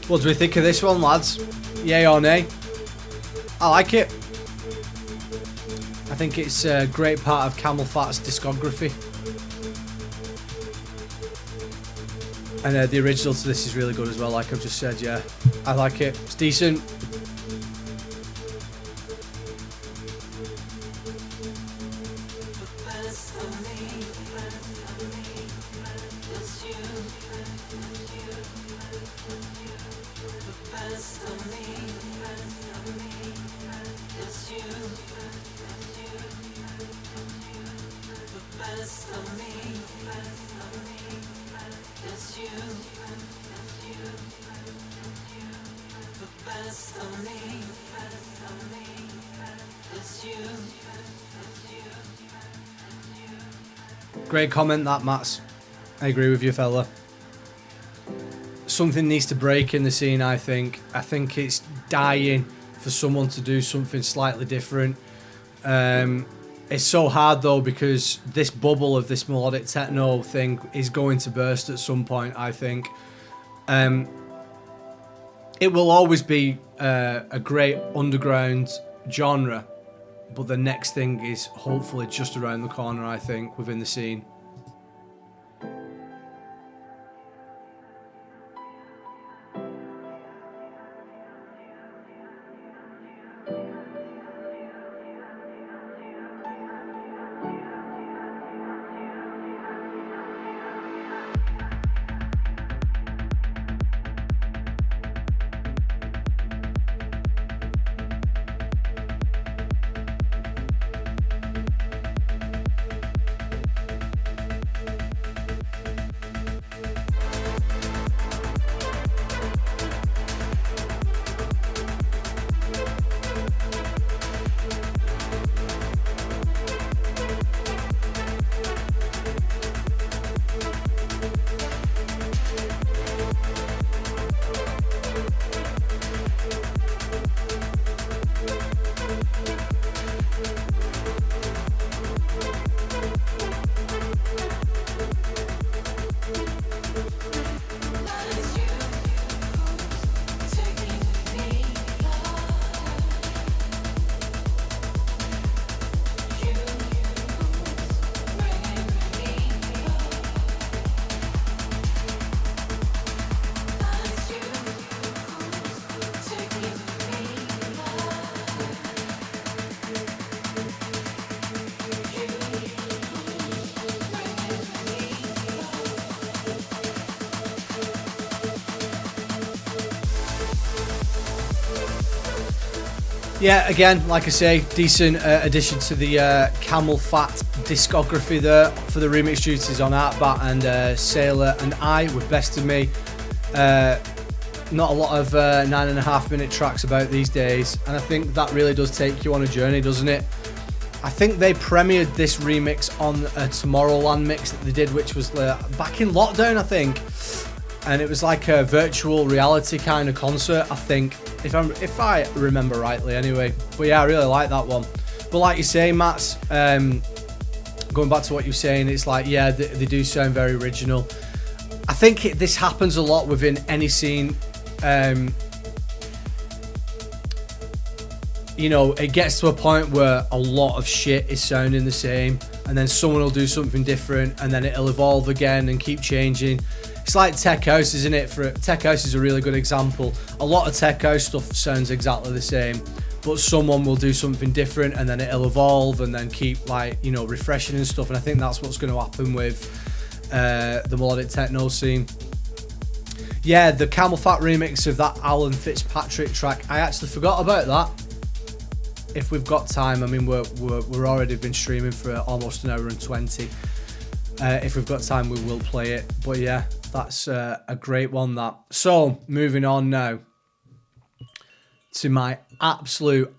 What do we think of this one, lads? Yay or nay? I like it. I think it's a great part of CAMELPHAT's discography. And the original to this is really good as well, like I've just said, yeah. I like it. It's decent. Great comment that, Mats. I agree with you, fella. Something needs to break in the scene, I think. I think it's dying for someone to do something slightly different. It's so hard though, because this bubble of this melodic techno thing is going to burst at some point, I think. It will always be a great underground genre, but the next thing is hopefully just around the corner, I think, within the scene. Yeah, again, like I say, decent addition to the CAMELPHAT discography there for the remix duties on Artbat and Sailor and I with Best of Me. Not a lot of 9.5 minute tracks about these days, and I think that really does take you on a journey, doesn't it? I think they premiered this remix on a Tomorrowland mix that they did, which was back in lockdown, I think. And it was like a virtual reality kind of concert, I think, if I remember rightly anyway. But yeah, I really like that one. But like you say, Mats, going back to what you were saying, it's like, yeah, they do sound very original. I think this happens a lot within any scene. You know, it gets to a point where a lot of shit is sounding the same, and then someone will do something different, and then it'll evolve again and keep changing. It's like tech house, isn't it? Tech house is a really good example. A lot of tech house stuff sounds exactly the same, but someone will do something different, and then it'll evolve and then keep, like, you know, refreshing and stuff. And I think that's what's going to happen with the melodic techno scene. Yeah, the CAMELPHAT remix of that Alan Fitzpatrick track, I actually forgot about that. If we've got time, I mean, we're already been streaming for almost an hour and 20. If we've got time, we will play it. But yeah, that's a great one, that. So, moving on now to my absolute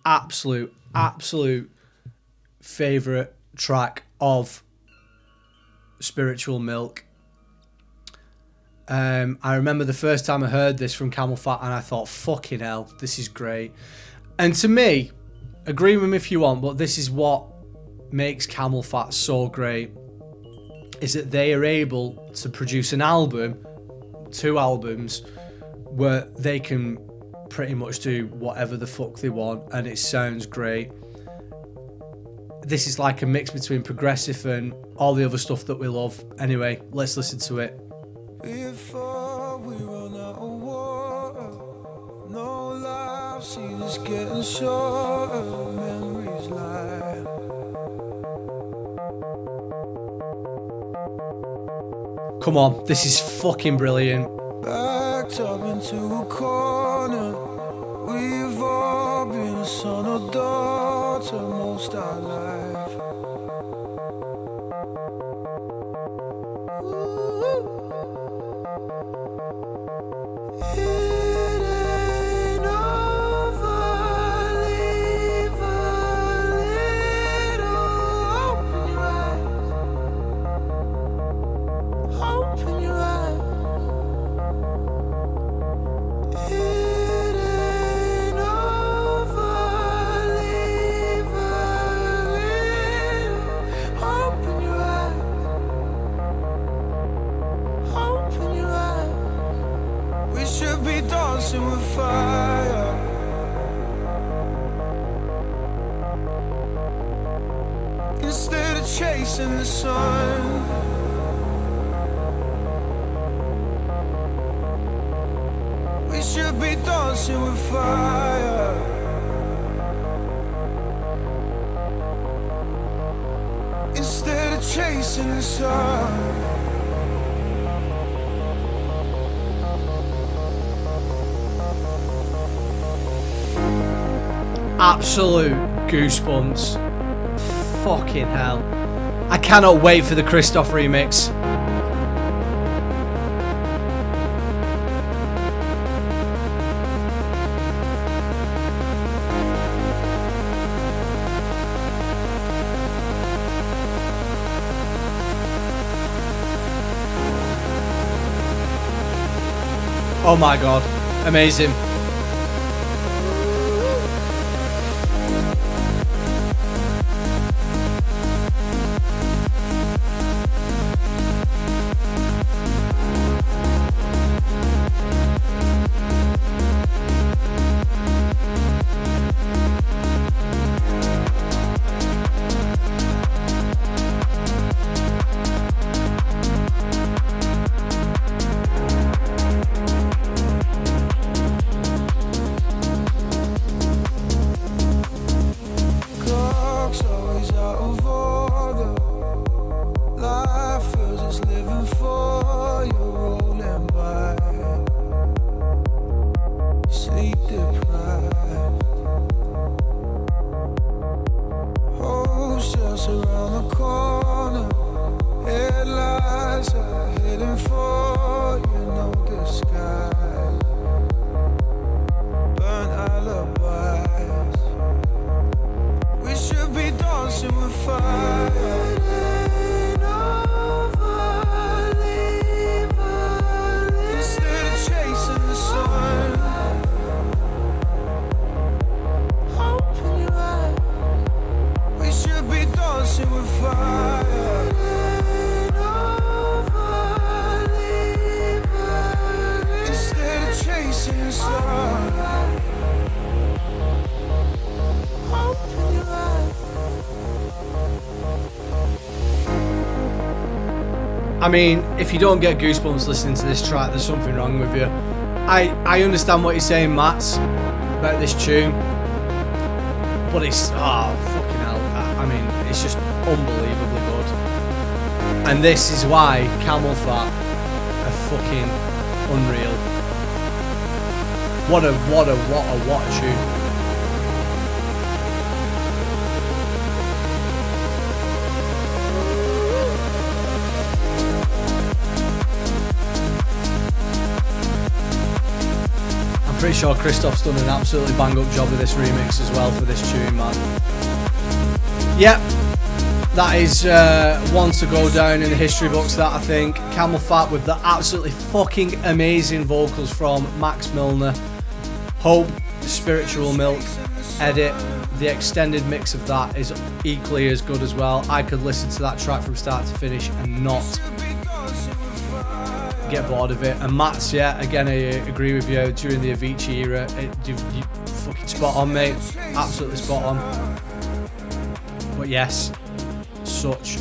favourite track of Spiritual Milk. I remember the first time I heard this from CAMELPHAT and I thought, fucking hell, this is great. And to me, agree with me if you want, but this is what makes CAMELPHAT so great. is that they are able to produce an album, 2 albums, where they can pretty much do whatever the fuck they want and it sounds great. This is like a mix between progressive and all the other stuff that we love. Anyway, let's listen to it. Before we run out of water, no life, see this getting shorter, memories lie. Come on, this is fucking brilliant. Backed up into a corner, we've all been a son or daughter most our life. It ain't over, leave a little hope in your eyes, hope in your eyes. It ain't over, leave a little hope in your eyes, hope in your eyes. We should be dancing with fire. Instead of chasing the sun. We should be dancing with fire. Instead of chasing the sun. Absolute goosebumps. Fucking hell. I cannot wait for the Christoph remix. Oh my god. Amazing. Clock's always out of order. Life feels it's living for you, rolling by. Sleep deprived. Hopes just around the corner. Headlights are heading for you, no disguise. Burnt alibis. We should be dancing with fire. It ain't over, leave a little. Instead of chasing the sun. Hope in your eyes. We should be dancing with fire. It ain't over, leave a little. Instead of chasing the sun. Hope in your eyes. I mean, if you don't get goosebumps listening to this track, there's something wrong with you. I understand what you're saying, Matt, about this tune, but it's, fucking hell. I mean, it's just unbelievably good. And this is why CAMELPHAT are fucking unreal. What a tune. Pretty sure Christoph's done an absolutely bang up job with this remix as well for this tune, man. Yep, that is one to go down in the history books, that I think. CAMELPHAT with the absolutely fucking amazing vocals from Max Milner. Hope, Spiritual Milk, Edit, the extended mix of that is equally as good as well. I could listen to that track from start to finish and not get bored of it. And Matt's, yeah, again, I agree with you. During the Avicii era, you fucking spot on, mate. Absolutely spot on. But yes, such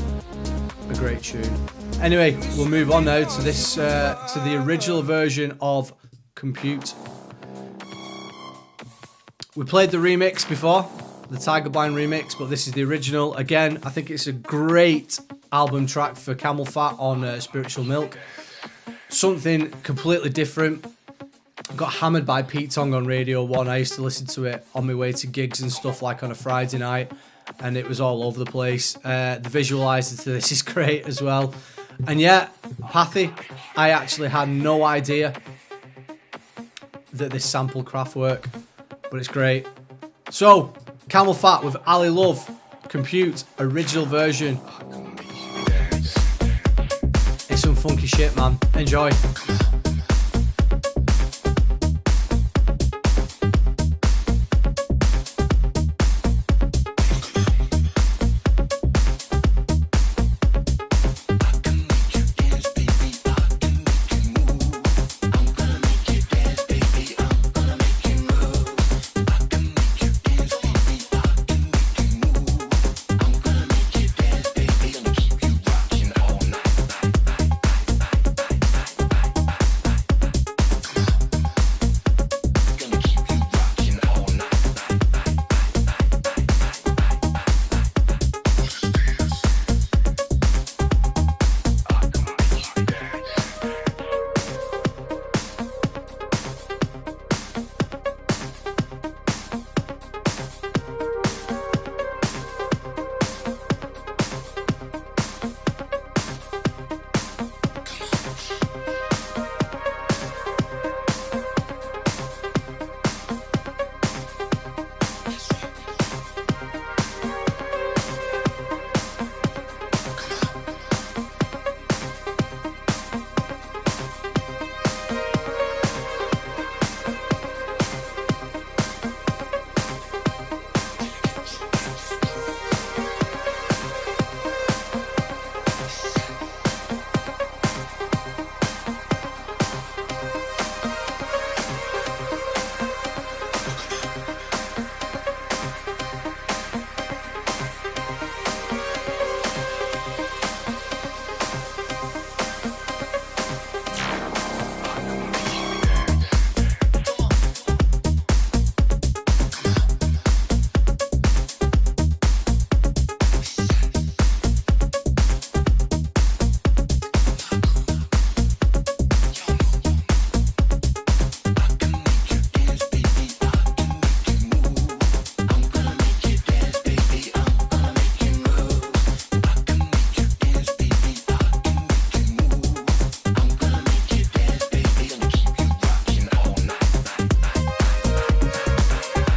a great tune. Anyway, we'll move on now to this, to the original version of Compute. We played the remix before, the Tiger Blind remix, but this is the original. Again, I think it's a great album track for CAMELPHAT on Spiritual Milk. Something completely different. Got hammered by Pete Tong on Radio 1. I used to listen to it on my way to gigs and stuff, like on a Friday night, and it was all over the place. The visualizer to this is great as well. And yeah, Pathy, I actually had no idea that this sampled Kraftwerk, but it's great. So, CAMELPHAT with Ali Love, Compute, original version. It's some funky shit, man. Enjoy.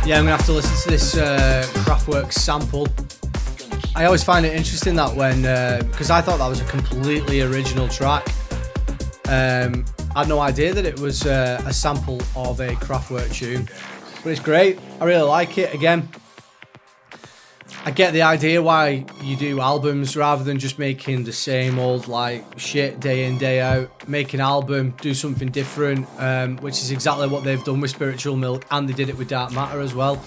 Yeah, I'm going to have to listen to this Kraftwerk sample. I always find it interesting that when, because I thought that was a completely original track. I had no idea that it was a sample of a Kraftwerk tune. But it's great. I really like it. Again, I get the idea why you do albums rather than just making the same old like shit day in, day out. Make an album, do something different, which is exactly what they've done with Spiritual Milk, and they did it with Dark Matter as well.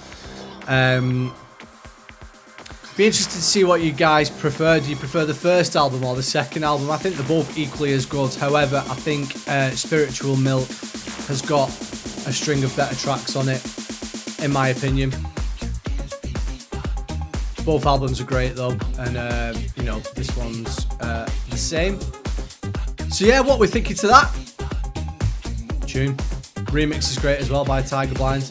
Be interested to see what you guys prefer. Do you prefer the first album or the second album? I think they're both equally as good. However, I think Spiritual Milk has got a string of better tracks on it, in my opinion. Both albums are great though, and you know, this one's the same. So yeah, what we're thinking to that tune. Remix is great as well by Tiger Blind.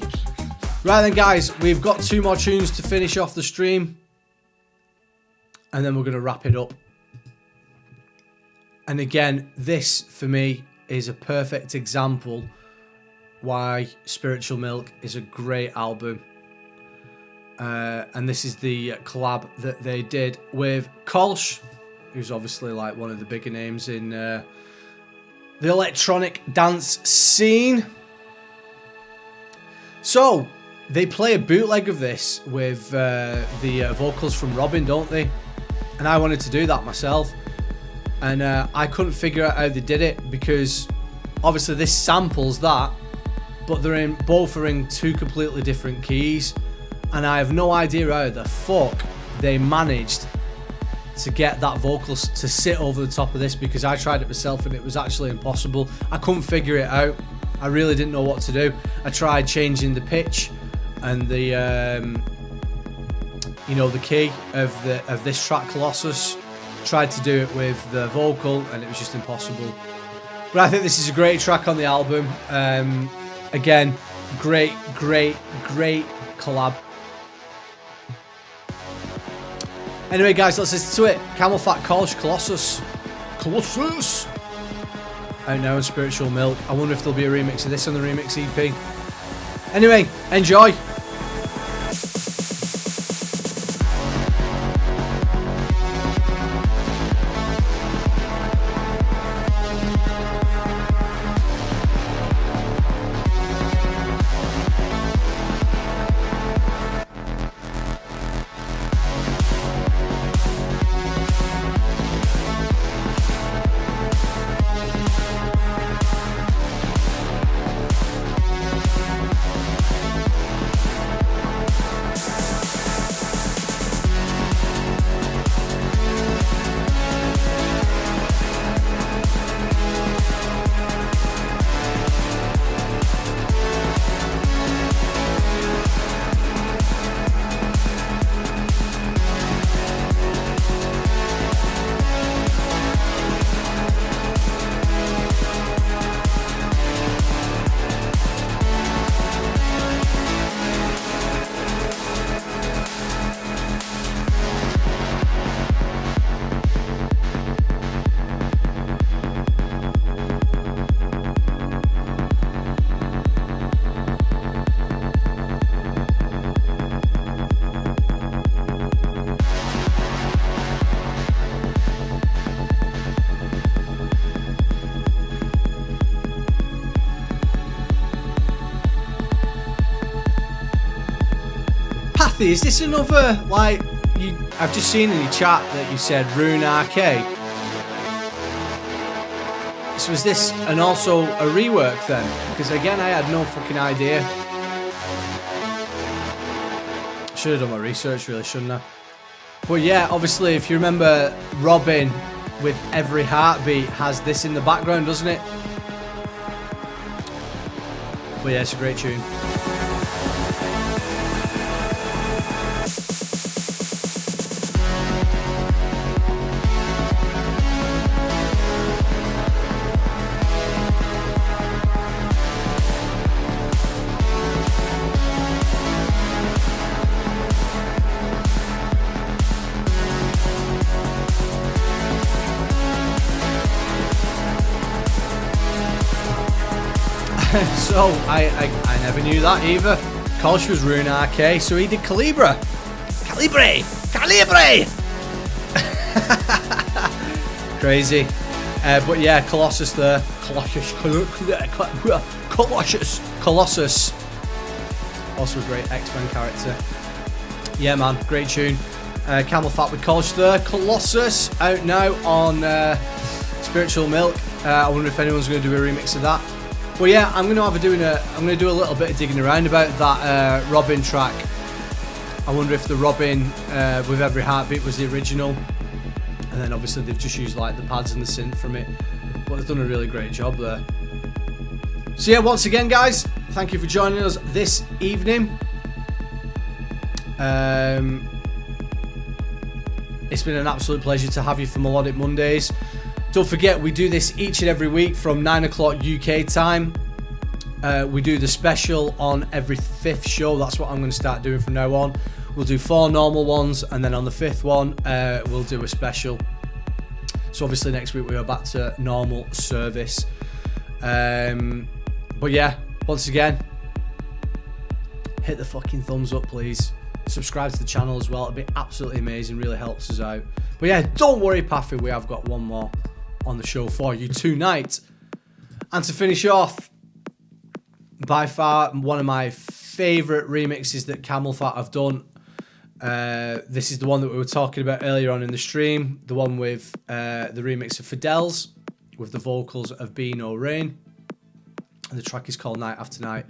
Right then guys, we've got 2 more tunes to finish off the stream, and then we're going to wrap it up. And again, this for me is a perfect example why Spiritual Milk is a great album. And this is the collab that they did with Kolsch, who's obviously like one of the bigger names in the electronic dance scene. So, they play a bootleg of this with the vocals from Robin, don't they? And I wanted to do that myself, and I couldn't figure out how they did it, because obviously this samples that, but both are in two completely different keys, and I have no idea how the fuck they managed to get that vocal to sit over the top of this, because I tried it myself and it was actually impossible. I couldn't figure it out. I really didn't know what to do. I tried changing the pitch and the you know, the key of this track Colossus. Tried to do it with the vocal and it was just impossible. But I think this is a great track on the album. Again, great collab. Anyway, guys, let's listen to it. CAMELPHAT Colossus. Out now on Spiritual Milk. I wonder if there'll be a remix of this on the remix EP. Anyway, enjoy. Is this another, like, I've just seen in your chat that you said Rune Arcade. So is this and also a rework then? Because again, I had no fucking idea. Should have done my research, really, shouldn't I? But yeah, obviously, if you remember, Robin with Every Heartbeat has this in the background, doesn't it? But yeah, it's a great tune. So, I never knew that either. Kolsch was Rune RK, so he did Calibre! Crazy. But yeah, Colossus there. Colossus. Also a great X-Men character. Yeah, man, great tune. CAMELPHAT with Kolsch there. Colossus, out now on Spiritual Milk. I wonder if anyone's going to do a remix of that. Well, yeah, I'm going to do a little bit of digging around about that Robin track. I wonder if the Robin with Every Heartbeat was the original, and then obviously they've just used like the pads and the synth from it. But they've done a really great job there. So yeah, once again, guys, thank you for joining us this evening. It's been an absolute pleasure to have you for Melodic Mondays. Don't forget, we do this each and every week from 9 o'clock UK time. We do the special on every 5th show. That's what I'm going to start doing from now on. We'll do 4 normal ones, and then on the 5th one, we'll do a special. So obviously next week we are back to normal service. But yeah, once again, hit the fucking thumbs up, please. Subscribe to the channel as well. It'd be absolutely amazing. Really helps us out. But yeah, don't worry, Paffy. We have got one more on the show for you tonight. And to finish off, by far one of my favourite remixes that CAMELPHAT have done. This is the one that we were talking about earlier on in the stream, the one with the remix of Fidel's with the vocals of Beano Rain. And the track is called Night After Night.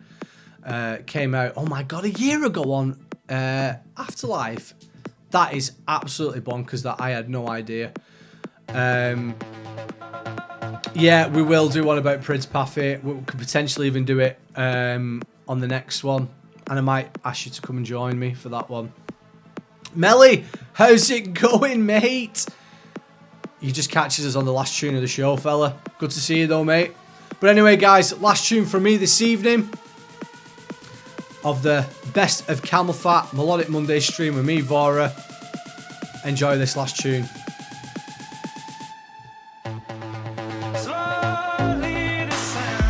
Came out, oh my god, a year ago on Afterlife. That is absolutely bonkers that I had no idea. Yeah, we will do one about Prince Paffy. We could potentially even do it on the next one. And I might ask you to come and join me for that one. Melly, how's it going, mate? You just catches us on the last tune of the show, fella. Good to see you though, mate. But anyway, guys, last tune from me this evening of the best of CAMELPHAT Melodic Monday stream with me, VORA. Enjoy this last tune. Slowly descend.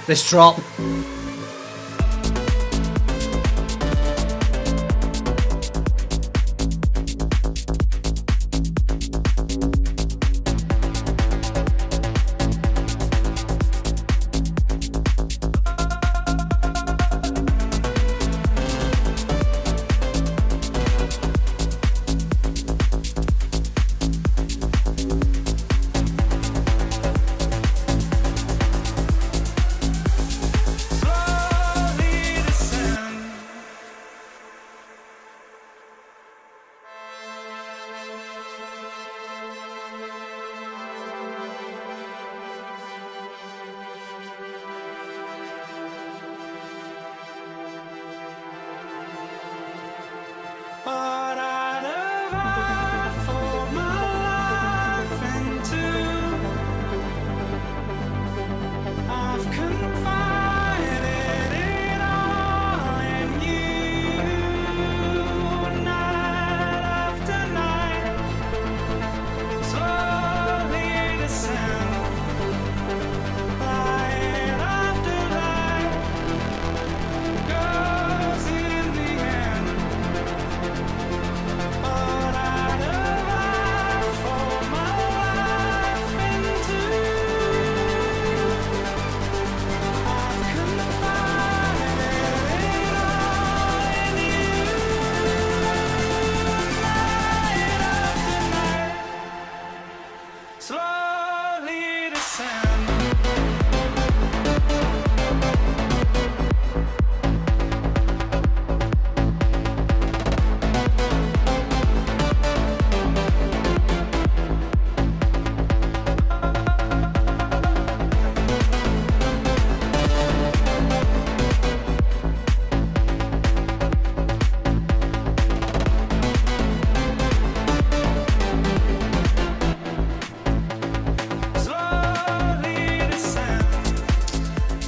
This drop. Slowly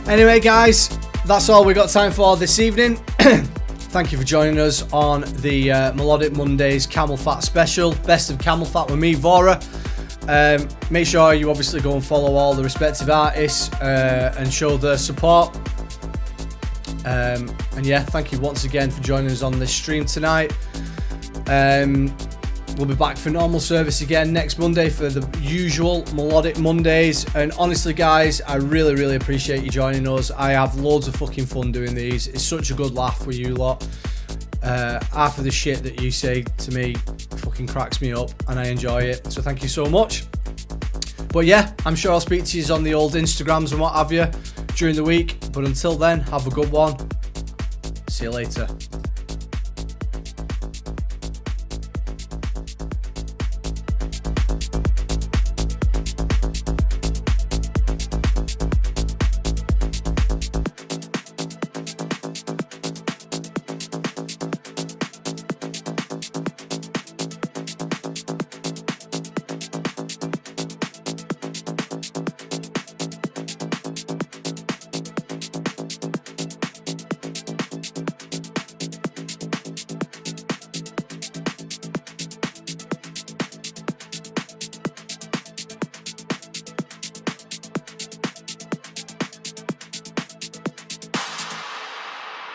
Anyway, guys, that's all we got time for this evening. Thank you for joining us on the Melodic Mondays CAMELPHAT special, Best of CAMELPHAT with me, VORA. Make sure you obviously go and follow all the respective artists and show their support. And yeah, thank you once again for joining us on this stream tonight. We'll be back for normal service again next Monday for the usual Melodic Mondays. And honestly, guys, I really appreciate you joining us. I have loads of fucking fun doing these. It's such a good laugh with you lot. Half of the shit that you say to me fucking cracks me up, and I enjoy it. So thank you so much. But yeah, I'm sure I'll speak to you on the old Instagrams and what have you during the week. But until then, have a good one. See you later.